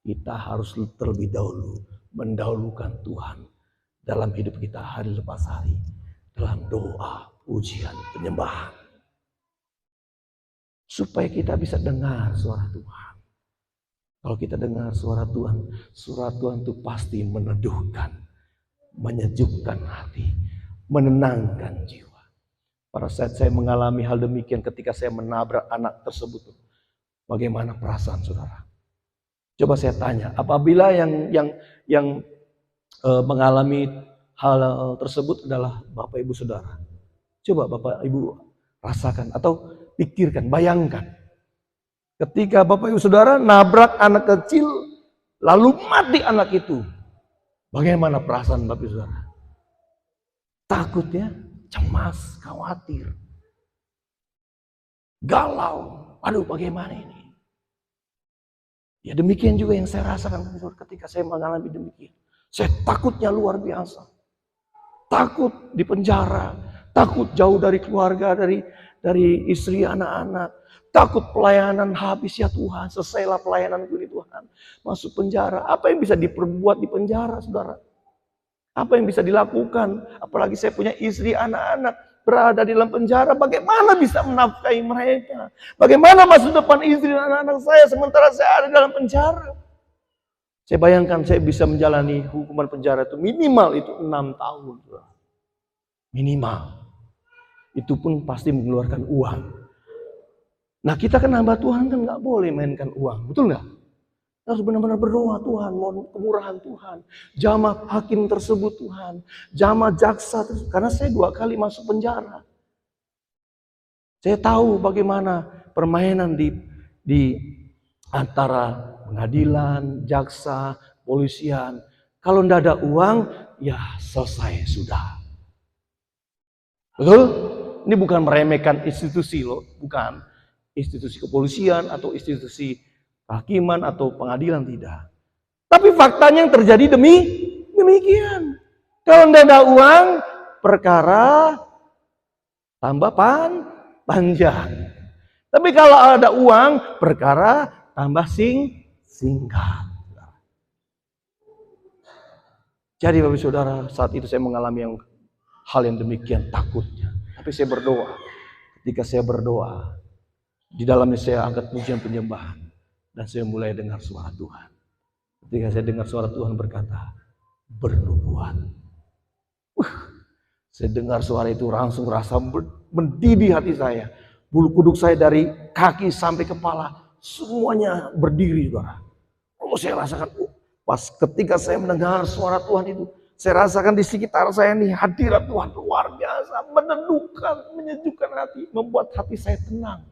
Kita harus terlebih dahulu mendahulukan Tuhan dalam hidup kita hari lepas hari. Dalam doa, pujian, penyembahan. Supaya kita bisa dengar suara Tuhan. Kalau kita dengar suara Tuhan itu pasti meneduhkan, menyejukkan hati, menenangkan jiwa. Pada saat saya mengalami hal demikian ketika saya menabrak anak tersebut, bagaimana perasaan saudara? Coba saya tanya, apabila yang mengalami hal tersebut adalah Bapak Ibu Saudara, coba Bapak Ibu rasakan atau pikirkan, bayangkan. Ketika Bapak Ibu Saudara nabrak anak kecil, lalu mati anak itu. Bagaimana perasaan Bapak Ibu Saudara? Takut ya, cemas, khawatir. Galau, aduh bagaimana ini? Ya demikian juga yang saya rasakan ketika saya mengalami demikian. Saya takutnya luar biasa. Takut di penjara, takut jauh dari keluarga, dari istri, anak-anak. Takut pelayanan habis ya Tuhan, selesailah pelayananku ini Tuhan. Masuk penjara, apa yang bisa diperbuat di penjara saudara? Apa yang bisa dilakukan? Apalagi saya punya istri, anak-anak berada di dalam penjara. Bagaimana bisa menafkahi mereka? Bagaimana masa depan istri dan anak-anak saya sementara saya ada dalam penjara? Saya bayangkan saya bisa menjalani hukuman penjara itu minimal itu 6 tahun. Minimal. Itu pun pasti mengeluarkan uang. Nah kita kan hamba Tuhan kan nggak boleh mainkan uang, betul nggak? Harus benar-benar berdoa, Tuhan, mohon kemurahan Tuhan. Jamah hakim tersebut Tuhan. Jamah jaksa tersebut. Karena saya 2 kali masuk penjara. Saya tahu bagaimana permainan di antara pengadilan, jaksa, polisian. Kalau tidak ada uang, ya selesai sudah. Betul? Ini bukan meremehkan institusi loh, bukan. Institusi kepolisian atau institusi hakiman atau pengadilan, tidak. Tapi faktanya yang terjadi demikian. Kalau tidak ada uang, perkara tambah panjang. Tapi kalau ada uang, perkara tambah singkat. Jadi Bapak Saudara, saat itu saya mengalami hal yang demikian takutnya. Tapi saya berdoa. Ketika saya berdoa, di dalamnya saya angkat pujian penyembahan. Dan saya mulai dengar suara Tuhan. Ketika saya dengar suara Tuhan berkata, bernubuat. Saya dengar suara itu langsung rasa mendidih hati saya. Bulu kuduk saya dari kaki sampai kepala, semuanya berdiri, saudara. Oh, saya rasakan, pas ketika saya mendengar suara Tuhan itu, saya rasakan di sekitar saya nih hadirat Tuhan luar biasa, meneduhkan, menyejukkan hati, membuat hati saya tenang.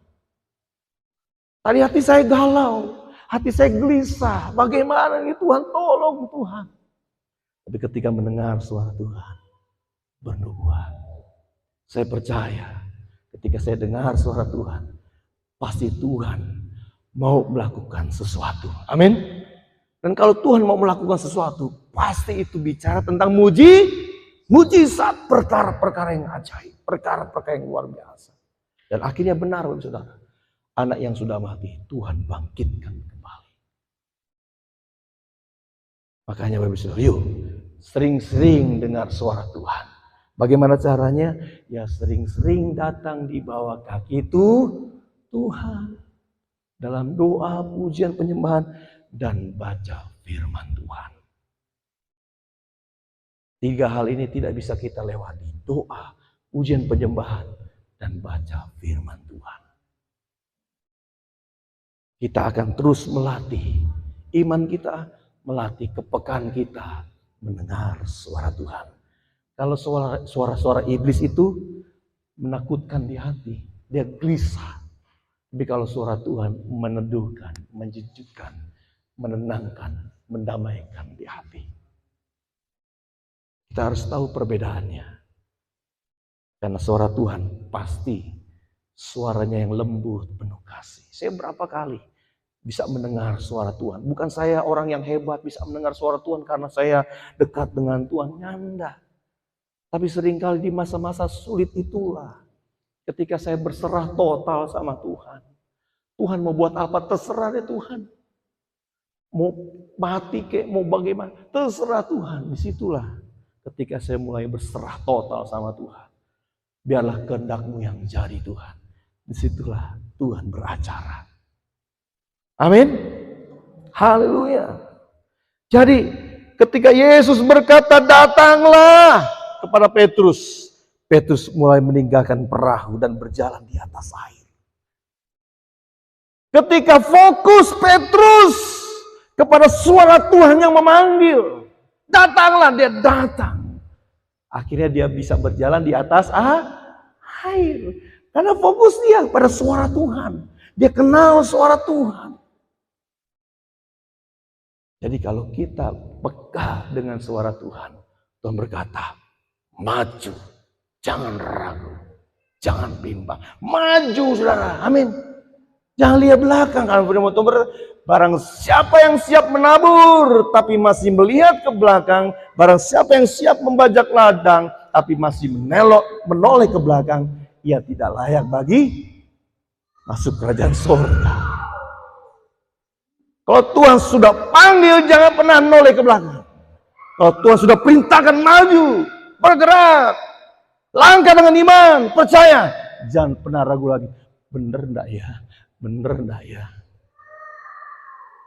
Tadi hati saya galau, hati saya gelisah. Bagaimana ini Tuhan, tolong Tuhan. Tapi ketika mendengar suara Tuhan, bernubuat. Saya percaya ketika saya dengar suara Tuhan, pasti Tuhan mau melakukan sesuatu. Amin. Dan kalau Tuhan mau melakukan sesuatu, pasti itu bicara tentang mujizat, perkara-perkara yang ajaib, perkara-perkara yang luar biasa. Dan akhirnya benar, Bapak Saudara. Anak yang sudah mati, Tuhan bangkitkan kembali. Makanya Bapak Saudara, yuk sering-sering dengar suara Tuhan. Bagaimana caranya? Ya sering-sering datang di bawah kaki itu Tuhan. Dalam doa, pujian, penyembahan, dan baca firman Tuhan. 3 hal ini tidak bisa kita lewati. Doa, pujian, penyembahan, dan baca firman Tuhan. Kita akan terus melatih iman kita, melatih kepekaan kita mendengar suara Tuhan. Kalau suara-suara iblis itu menakutkan di hati, dia gelisah. Tapi kalau suara Tuhan meneduhkan, menjejukkan, menenangkan, mendamaikan di hati. Kita harus tahu perbedaannya. Karena suara Tuhan pasti suaranya yang lembut, penuh kasih. Saya berapa kali bisa mendengar suara Tuhan. Bukan saya orang yang hebat bisa mendengar suara Tuhan karena saya dekat dengan Tuhan. Nyanda. Tapi seringkali di masa-masa sulit itulah ketika saya berserah total sama Tuhan. Tuhan mau buat apa? Terserah deh Tuhan. Mau mati kek, mau bagaimana? Terserah Tuhan. Disitulah ketika saya mulai berserah total sama Tuhan. Biarlah kehendak-Mu yang jadi Tuhan. Disitulah Tuhan beracara. Amin. Haleluya. Jadi ketika Yesus berkata datanglah kepada Petrus. Petrus mulai meninggalkan perahu dan berjalan di atas air. Ketika fokus Petrus kepada suara Tuhan yang memanggil. Datanglah, dia datang. Akhirnya dia bisa berjalan di atas air. Karena fokus dia pada suara Tuhan. Dia kenal suara Tuhan. Jadi kalau kita peka dengan suara Tuhan, Tuhan berkata, maju, jangan ragu, jangan bimbang, maju saudara, amin. Jangan lihat belakang, barang siapa yang siap menabur, tapi masih melihat ke belakang, barang siapa yang siap membajak ladang, tapi masih menoleh ke belakang, ia tidak layak bagi masuk kerajaan surga. Kalau Tuhan sudah panggil, jangan pernah noleh ke belakang. Kalau Tuhan sudah perintahkan maju, bergerak, langkah dengan iman, percaya. Jangan pernah ragu lagi. Bener enggak ya? Bener enggak ya?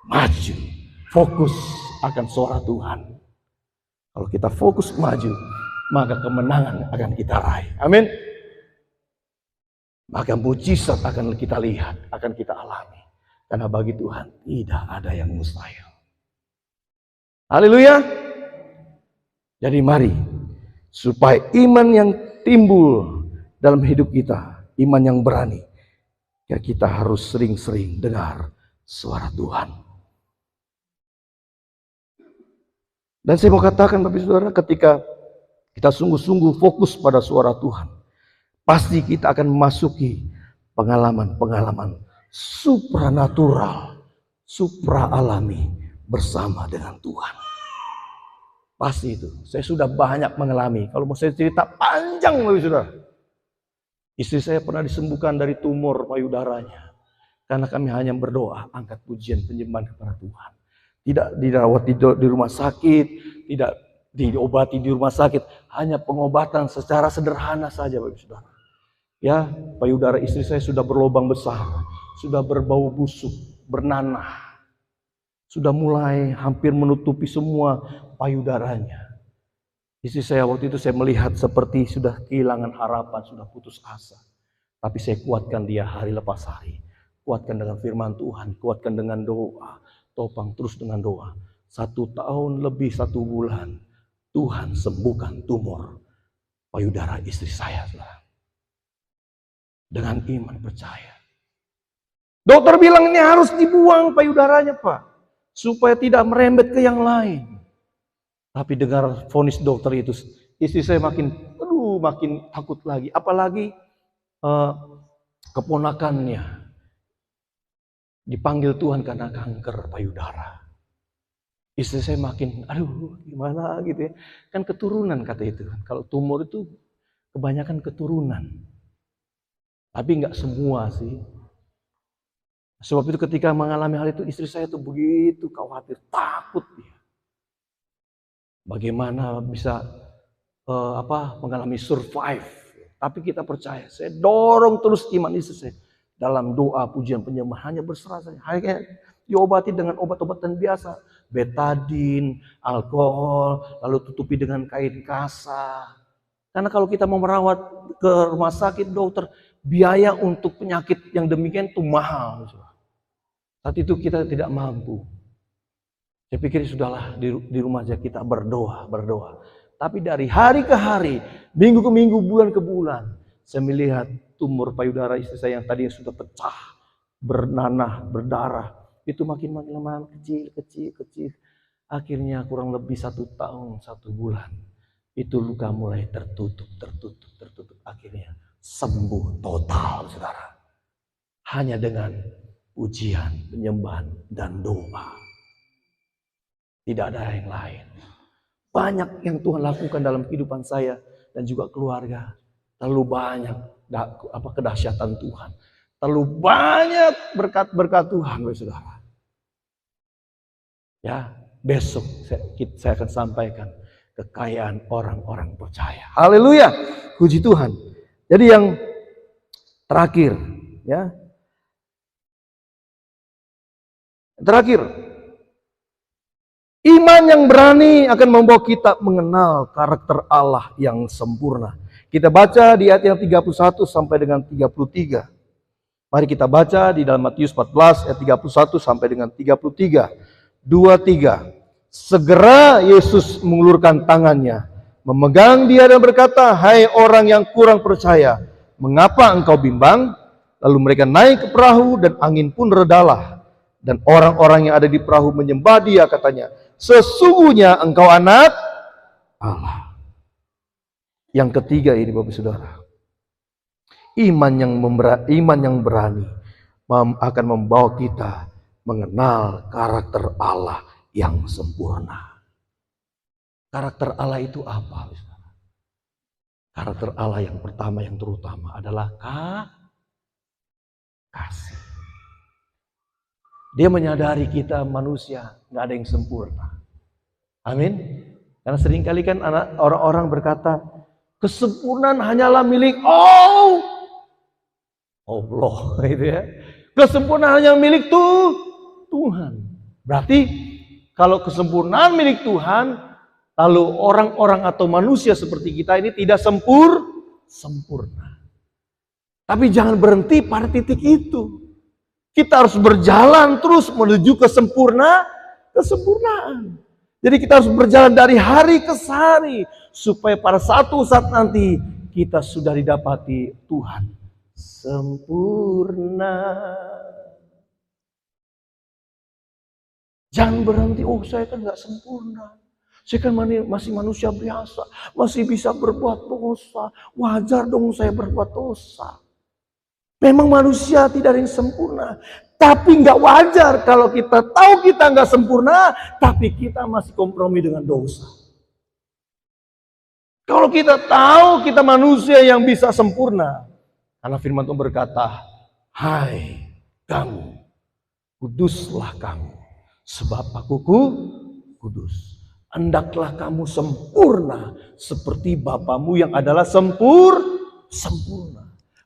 Maju, fokus akan suara Tuhan. Kalau kita fokus maju, maka kemenangan akan kita raih. Amin. Maka mujizat akan kita lihat, akan kita alami. Karena bagi Tuhan tidak ada yang mustahil. Haleluya. Jadi mari, supaya iman yang timbul dalam hidup kita, iman yang berani, ya kita harus sering-sering dengar suara Tuhan. Dan saya mau katakan Bapak Saudara, ketika kita sungguh-sungguh fokus pada suara Tuhan, pasti kita akan memasuki pengalaman-pengalaman supranatural, supraalami bersama dengan Tuhan. Pasti itu. Saya sudah banyak mengalami. Kalau mau saya cerita panjang Bapak Saudara. Istri saya pernah disembuhkan dari tumor payudaranya. Karena kami hanya berdoa, angkat pujian penyembahan kepada Tuhan. Tidak dirawat di rumah sakit, tidak diobati di rumah sakit, hanya pengobatan secara sederhana saja Bapak Saudara. Ya, payudara istri saya sudah berlubang besar, sudah berbau busuk, bernanah, sudah mulai hampir menutupi semua payudaranya. Istri saya waktu itu saya melihat seperti sudah kehilangan harapan, sudah putus asa. Tapi saya kuatkan dia hari lepas hari. Kuatkan dengan firman Tuhan, kuatkan dengan doa, topang terus dengan doa. 1 tahun lebih 1 bulan, Tuhan sembuhkan tumor payudara istri saya. Dengan iman percaya. Dokter bilang ini harus dibuang payudaranya Pak, supaya tidak merembet ke yang lain. Tapi dengar vonis dokter itu, istri saya makin takut lagi. Apalagi keponakannya dipanggil Tuhan karena kanker payudara. Istri saya makin, gimana gitu ya. Kan keturunan kata itu. Kalau tumor itu kebanyakan keturunan. Tapi enggak semua sih. Sebab itu ketika mengalami hal itu, istri saya tuh begitu khawatir, takut dia. Bagaimana bisa mengalami survive. Tapi kita percaya, saya dorong terus iman istri saya. Dalam doa, pujian, penyembahan, hanya berserah saja. Hanya diobati dengan obat-obatan biasa. Betadin, alkohol, lalu tutupi dengan kain kasa. Karena kalau kita mau merawat ke rumah sakit, dokter, biaya untuk penyakit yang demikian itu mahal. Saat itu kita tidak mampu. Saya pikir sudahlah di rumah aja kita berdoa. Tapi dari hari ke hari, minggu ke minggu, bulan ke bulan, saya melihat tumor payudara istri saya yang tadinya sudah pecah, bernanah, berdarah, itu makin lama kecil. Akhirnya kurang lebih 1 tahun, 1 bulan, itu luka mulai tertutup. Akhirnya sembuh total, saudara. Hanya dengan pujian, penyembahan, dan doa. Tidak ada yang lain. Banyak yang Tuhan lakukan dalam kehidupan saya dan juga keluarga. Terlalu banyak kedahsyatan Tuhan. Terlalu banyak berkat-berkat Tuhan, saudara. Ya, besok saya akan sampaikan kekayaan orang-orang percaya. Haleluya, puji Tuhan. Jadi yang terakhir, ya. Terakhir, iman yang berani akan membawa kita mengenal karakter Allah yang sempurna. Kita baca di ayat yang 31 sampai dengan 33. Mari kita baca di dalam Matius 14 ayat 31 sampai dengan 33. 2-3. Segera Yesus mengulurkan tangannya, memegang dia dan berkata, "Hai orang yang kurang percaya, mengapa engkau bimbang?" Lalu mereka naik ke perahu dan angin pun redalah. Dan orang-orang yang ada di perahu menyembah dia, katanya, "Sesungguhnya engkau anak Allah." Yang ketiga ini Bapak Saudara, iman yang berani akan membawa kita mengenal karakter Allah yang sempurna. Karakter Allah itu apa? Karakter Allah yang pertama, yang terutama adalah kasih. Dia menyadari kita manusia nggak ada yang sempurna. Amin. Karena seringkali kan orang-orang berkata, kesempurnaan hanyalah milik Allah, gitu ya. Kesempurnaan hanya milik Tuhan. Berarti kalau kesempurnaan milik Tuhan, lalu orang-orang atau manusia seperti kita ini tidak sempurna. 'Tapi jangan berhenti pada titik itu. Kita harus berjalan terus menuju kesempurnaan. Jadi kita harus berjalan dari hari ke hari supaya pada satu saat nanti kita sudah didapati Tuhan sempurna. Jangan berhenti, oh saya kan gak sempurna. Saya kan masih manusia biasa, masih bisa berbuat dosa. Wajar dong saya berbuat dosa. Memang manusia tidak ada yang sempurna. Tapi gak wajar kalau kita tahu kita gak sempurna, tapi kita masih kompromi dengan dosa. Kalau kita tahu kita manusia yang bisa sempurna, karena firman Tuhan berkata, hai kamu, kuduslah kamu, sebab aku kudus. Hendaklah kamu sempurna seperti Bapamu yang adalah sempurna.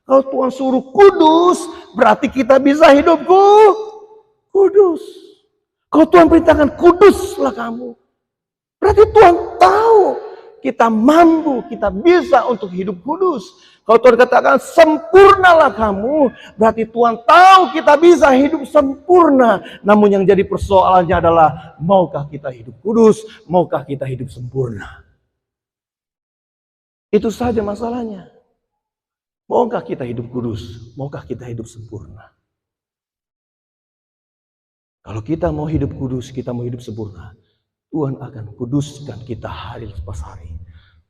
Kalau Tuhan suruh kudus, berarti kita bisa hidup kudus. Kalau Tuhan perintahkan kuduslah kamu, berarti Tuhan tahu kita mampu, kita bisa untuk hidup kudus. Kalau Tuhan katakan sempurnalah kamu, berarti Tuhan tahu kita bisa hidup sempurna. Namun yang jadi persoalannya adalah, maukah kita hidup kudus, maukah kita hidup sempurna? Itu saja masalahnya. Maukah kita hidup kudus, maukah kita hidup sempurna? Kalau kita mau hidup kudus, kita mau hidup sempurna, Tuhan akan kuduskan kita hari lepas hari.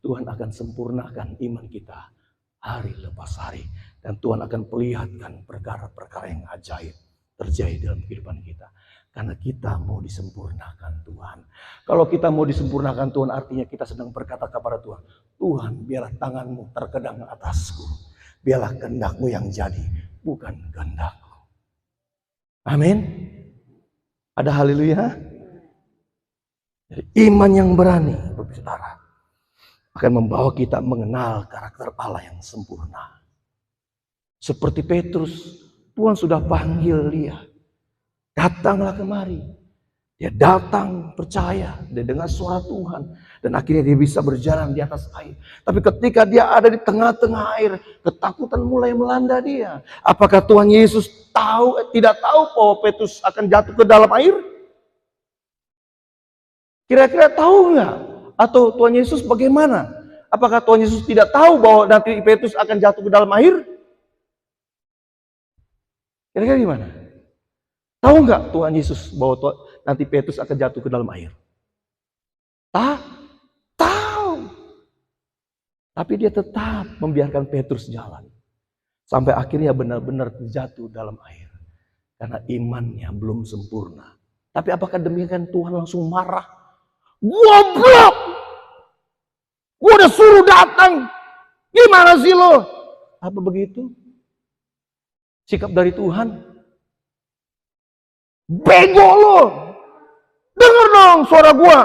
Tuhan akan sempurnakan iman kita hari lepas hari. Dan Tuhan akan perlihatkan perkara-perkara yang ajaib terjadi dalam kehidupan kita. Karena kita mau disempurnakan Tuhan. Kalau kita mau disempurnakan Tuhan, artinya kita sedang berkata kepada Tuhan, Tuhan biarlah tanganmu terkedang atasku. Biarlah kehendak-Mu yang jadi, bukan kehendak-Ku. Amin. Ada haleluya. Jadi iman yang berani, saudara, akan membawa kita mengenal karakter Allah yang sempurna. Seperti Petrus, Tuhan sudah panggil dia. Datanglah kemari. Dia datang percaya, dia dengar suara Tuhan. Dan akhirnya dia bisa berjalan di atas air. Tapi ketika dia ada di tengah-tengah air, ketakutan mulai melanda dia. Apakah Tuhan Yesus tidak tahu bahwa Petrus akan jatuh ke dalam air? Kira-kira tahu nggak? Atau Tuhan Yesus bagaimana? Apakah Tuhan Yesus tidak tahu bahwa nanti Petrus akan jatuh ke dalam air? Kira-kira gimana? Tahu nggak Tuhan Yesus bahwa nanti Petrus akan jatuh ke dalam air? Tahu. Tapi dia tetap membiarkan Petrus jalan. Sampai akhirnya benar-benar terjatuh dalam air. Karena imannya belum sempurna. Tapi apakah demikian Tuhan langsung marah? Goblok! Gue udah suruh datang. Gimana sih lo? Apa begitu? Sikap dari Tuhan? Bego lo! Dengar dong suara gua.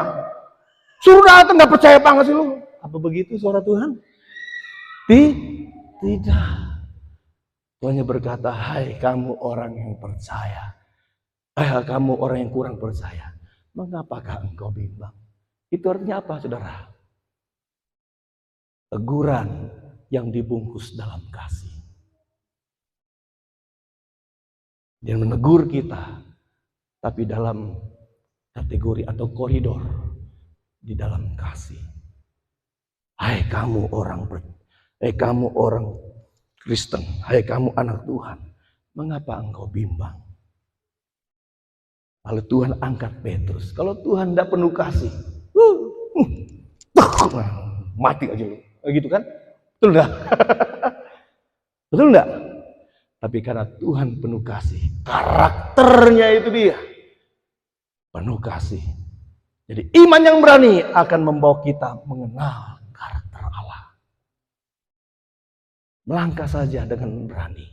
Suruh datang, gak percaya banget sih lu. Apa begitu suara Tuhan? Tidak. Tuhan berkata, hai kamu orang yang percaya. Hai kamu orang yang kurang percaya. Mengapakah engkau bimbang? Itu artinya apa, saudara? Teguran yang dibungkus dalam kasih. Dia menegur kita, tapi dalam kategori atau koridor di dalam kasih. Hai kamu orang Kristen, hai kamu anak Tuhan, mengapa engkau bimbang? Lalu Tuhan angkat Petrus. Kalau Tuhan tidak penuh kasih, mati aja lu, gitu kan? Betul enggak? Betul enggak? Tapi karena Tuhan penuh kasih, karakternya itu dia penuh kasih. Jadi iman yang berani akan membawa kita mengenal karakter Allah. Melangkah saja dengan berani.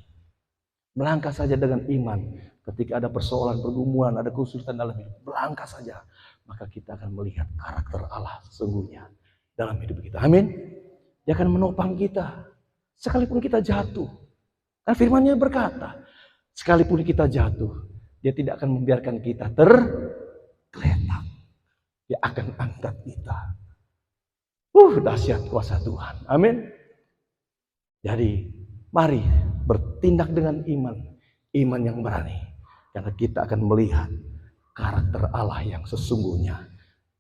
Melangkah saja dengan iman. Ketika ada persoalan, pergumulan, ada kesulitan dalam hidup, melangkah saja. Maka kita akan melihat karakter Allah sesungguhnya dalam hidup kita. Amin. Dia akan menopang kita. Sekalipun kita jatuh. Kan firman-Nya berkata, sekalipun kita jatuh, Dia tidak akan membiarkan kita tergeletak. Dia akan angkat kita. Dahsyat kuasa Tuhan. Amin. Jadi, mari bertindak dengan iman. Iman yang berani. Karena kita akan melihat karakter Allah yang sesungguhnya,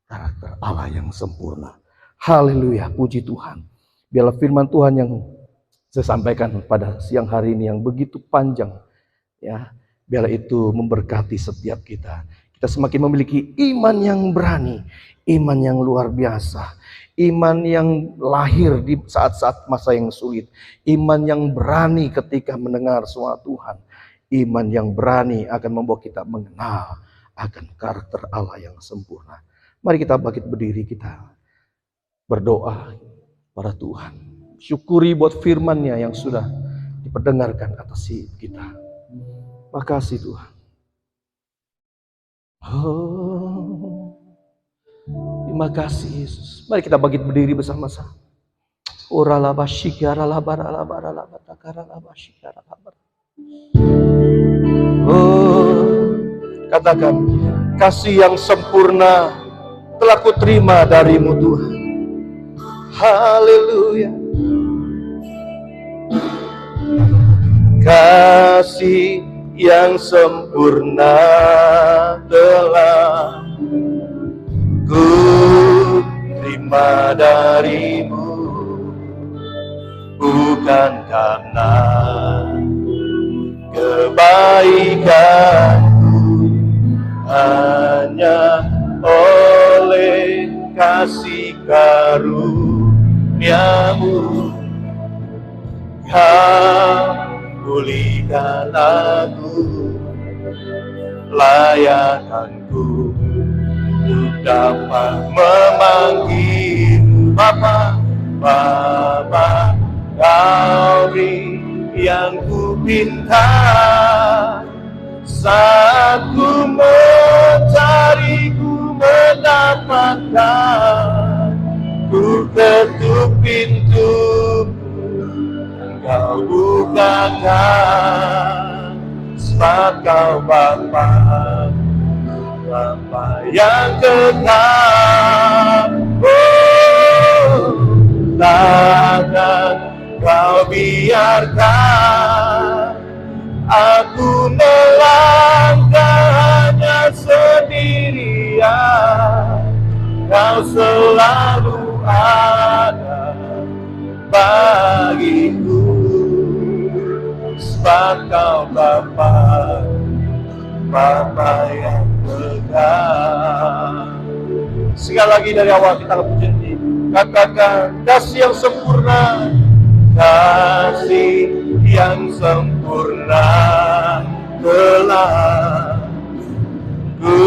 karakter Allah yang sempurna. Haleluya, puji Tuhan. Biarlah firman Tuhan yang saya sampaikan pada siang hari ini yang begitu panjang, ya, biarlah itu memberkati setiap kita. Kita semakin memiliki iman yang berani, iman yang luar biasa, iman yang lahir di saat-saat masa yang sulit, iman yang berani ketika mendengar suara Tuhan, iman yang berani akan membawa kita mengenal akan karakter Allah yang sempurna. Mari kita bangkit berdiri, kita berdoa pada Tuhan. Syukuri buat firman-Nya yang sudah diperdengarkan atas hidup kita. Makasih Tuhan. Oh, terima kasih Yesus. Mari kita bangkit berdiri bersama-sama. Oh, katakan, kasih yang sempurna telah kuterima darimu Tuhan. Haleluya. Kasih yang sempurna telah ku terima darimu, bukan karena kebaikanku, hanya oleh kasih karunia-Mu. Kau pulihkan aku, layakanku untuk dapat memanggil Bapa. Bapa, Kau beri yang ku pinta, saat ku mencari, ku mendapatkan, ku ketuk pintu, Kau bukakan, sebab Kau Bapa, Bapa yang kekal. Oh, takkan Kau biarkan aku melangkah hanya sendirian. Kau selalu ada bagiku, sebab Kau Bapa, Bapa yang kekal. Sekali lagi dari awal kita puji, katakan, kasih yang sempurna, kasih yang sempurna telah ku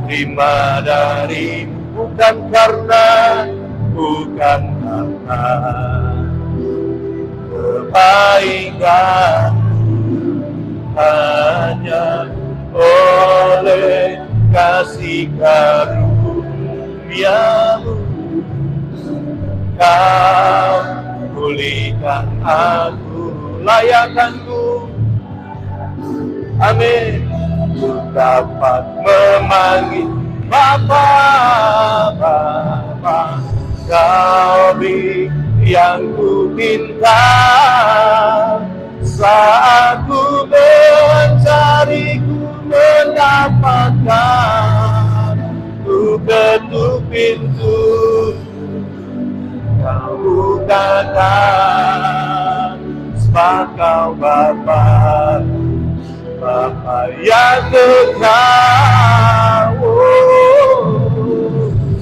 terima darimu, bukan karena kebaikan, hanya oleh kasih karunia-Mu. Kau pulihkan aku, layakanku, amin, untuk dapat memanggil Bapa. Bapa, Kau beri yang ku minta, saat ku mencari, ku mendapatkan, ku ketuk pintu, Kau bukakan, sebab Kau Bapa, Bapa yang kekal.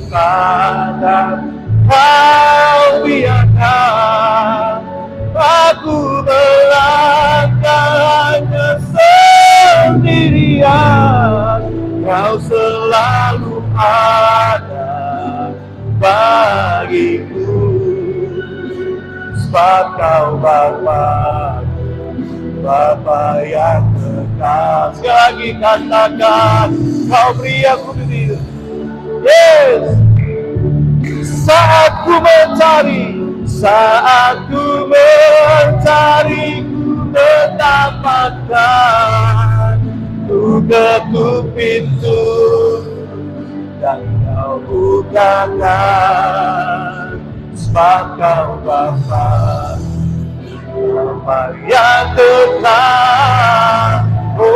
Kadang Kau biarkan aku melangkah hanya sendirian. Kau selalu ada bagiku, sebab Kau Bapa, Bapa yang kekal. Sekali lagi katakan, Kau beri aku diri. Yes. Saat ku mencari, ku mendapatkan, ku ketuk pintu, dan Kau bukakan, sebab Kau Bapa, Bapa yang kekal. Oh,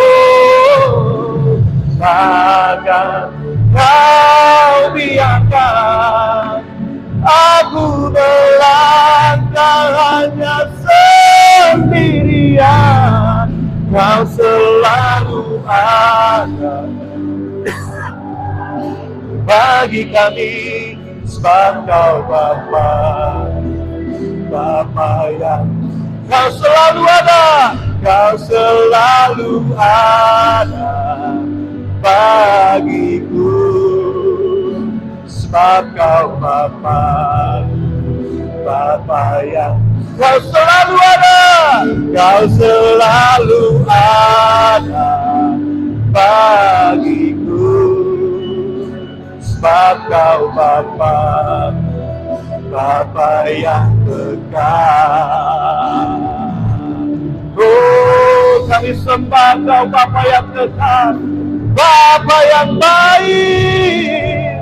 Kau selalu ada bagi kami, sebab Kau Bapa, Bapa yang Kau selalu ada, Kau selalu ada bagiku, sebab Kau Bapa, Bapa yang Kau selalu ada, Kau selalu ada bagiku, sebab Kau Bapa, Bapa yang kekal. Oh, kami sembah Kau Bapa yang kekal, Bapa yang baik,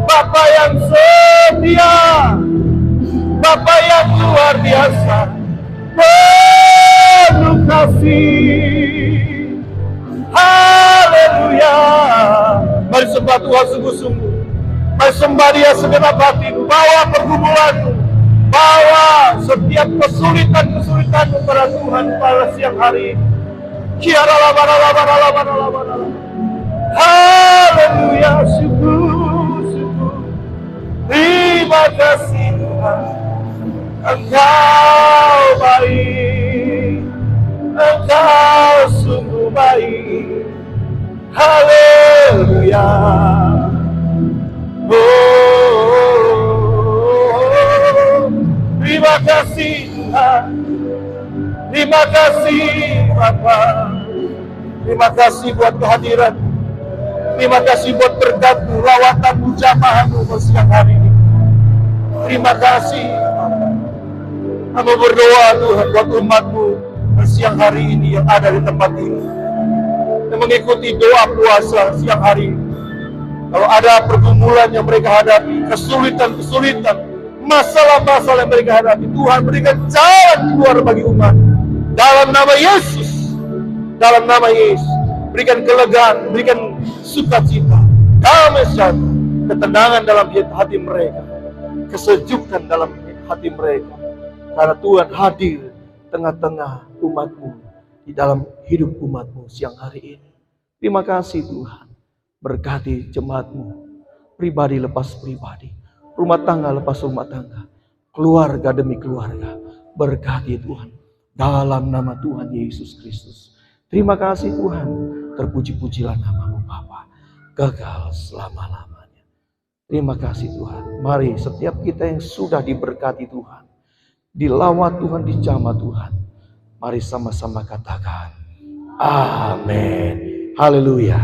Bapa yang setia, Bapa yang luar biasa, penuh kasih. Haleluya. Mari sembah Tuhan sungguh-sungguh. Mari sembah Dia segenap hatimu. Bawa pergumulanmu, bawa setiap kesulitan-kesulitan kepada Tuhan pada siang hari ini. Haleluya. Syukur. Terima kasih Tuhan. Engkau baik, Engkau sungguh baik. Haleluya. Oh, terima kasih Tuhan. Terima kasih Bapa. Terima kasih buat kehadiran. Terima kasih buat berkat-Mu, rawatan-Mu, jamaah-Mu siang hari ini. Terima kasih. Kami berdoa Tuhan buat umat-Mu siang hari ini yang ada di tempat ini, yang mengikuti doa puasa siang hari ini. Kalau ada pergumulan yang mereka hadapi, kesulitan-kesulitan, masalah-masalah yang mereka hadapi, Tuhan berikan jalan keluar bagi umat. Dalam nama Yesus, dalam nama Yesus, berikan kelegaan, berikan sukacita, damai sejahtera, ketenangan dalam hati mereka, kesejukan dalam hati mereka. Karena Tuhan hadir tengah-tengah umat-Mu, di dalam hidup umat-Mu siang hari ini. Terima kasih Tuhan. Berkati jemaat-Mu, pribadi lepas pribadi, rumah tangga lepas rumah tangga, keluarga demi keluarga. Berkati Tuhan, dalam nama Tuhan Yesus Kristus. Terima kasih Tuhan. Terpuji-pujilah nama-Mu Bapa, kekal selama-lamanya. Terima kasih Tuhan. Mari setiap kita yang sudah diberkati Tuhan, dilawat Tuhan, dijamah Tuhan, mari sama-sama katakan amin. Haleluya.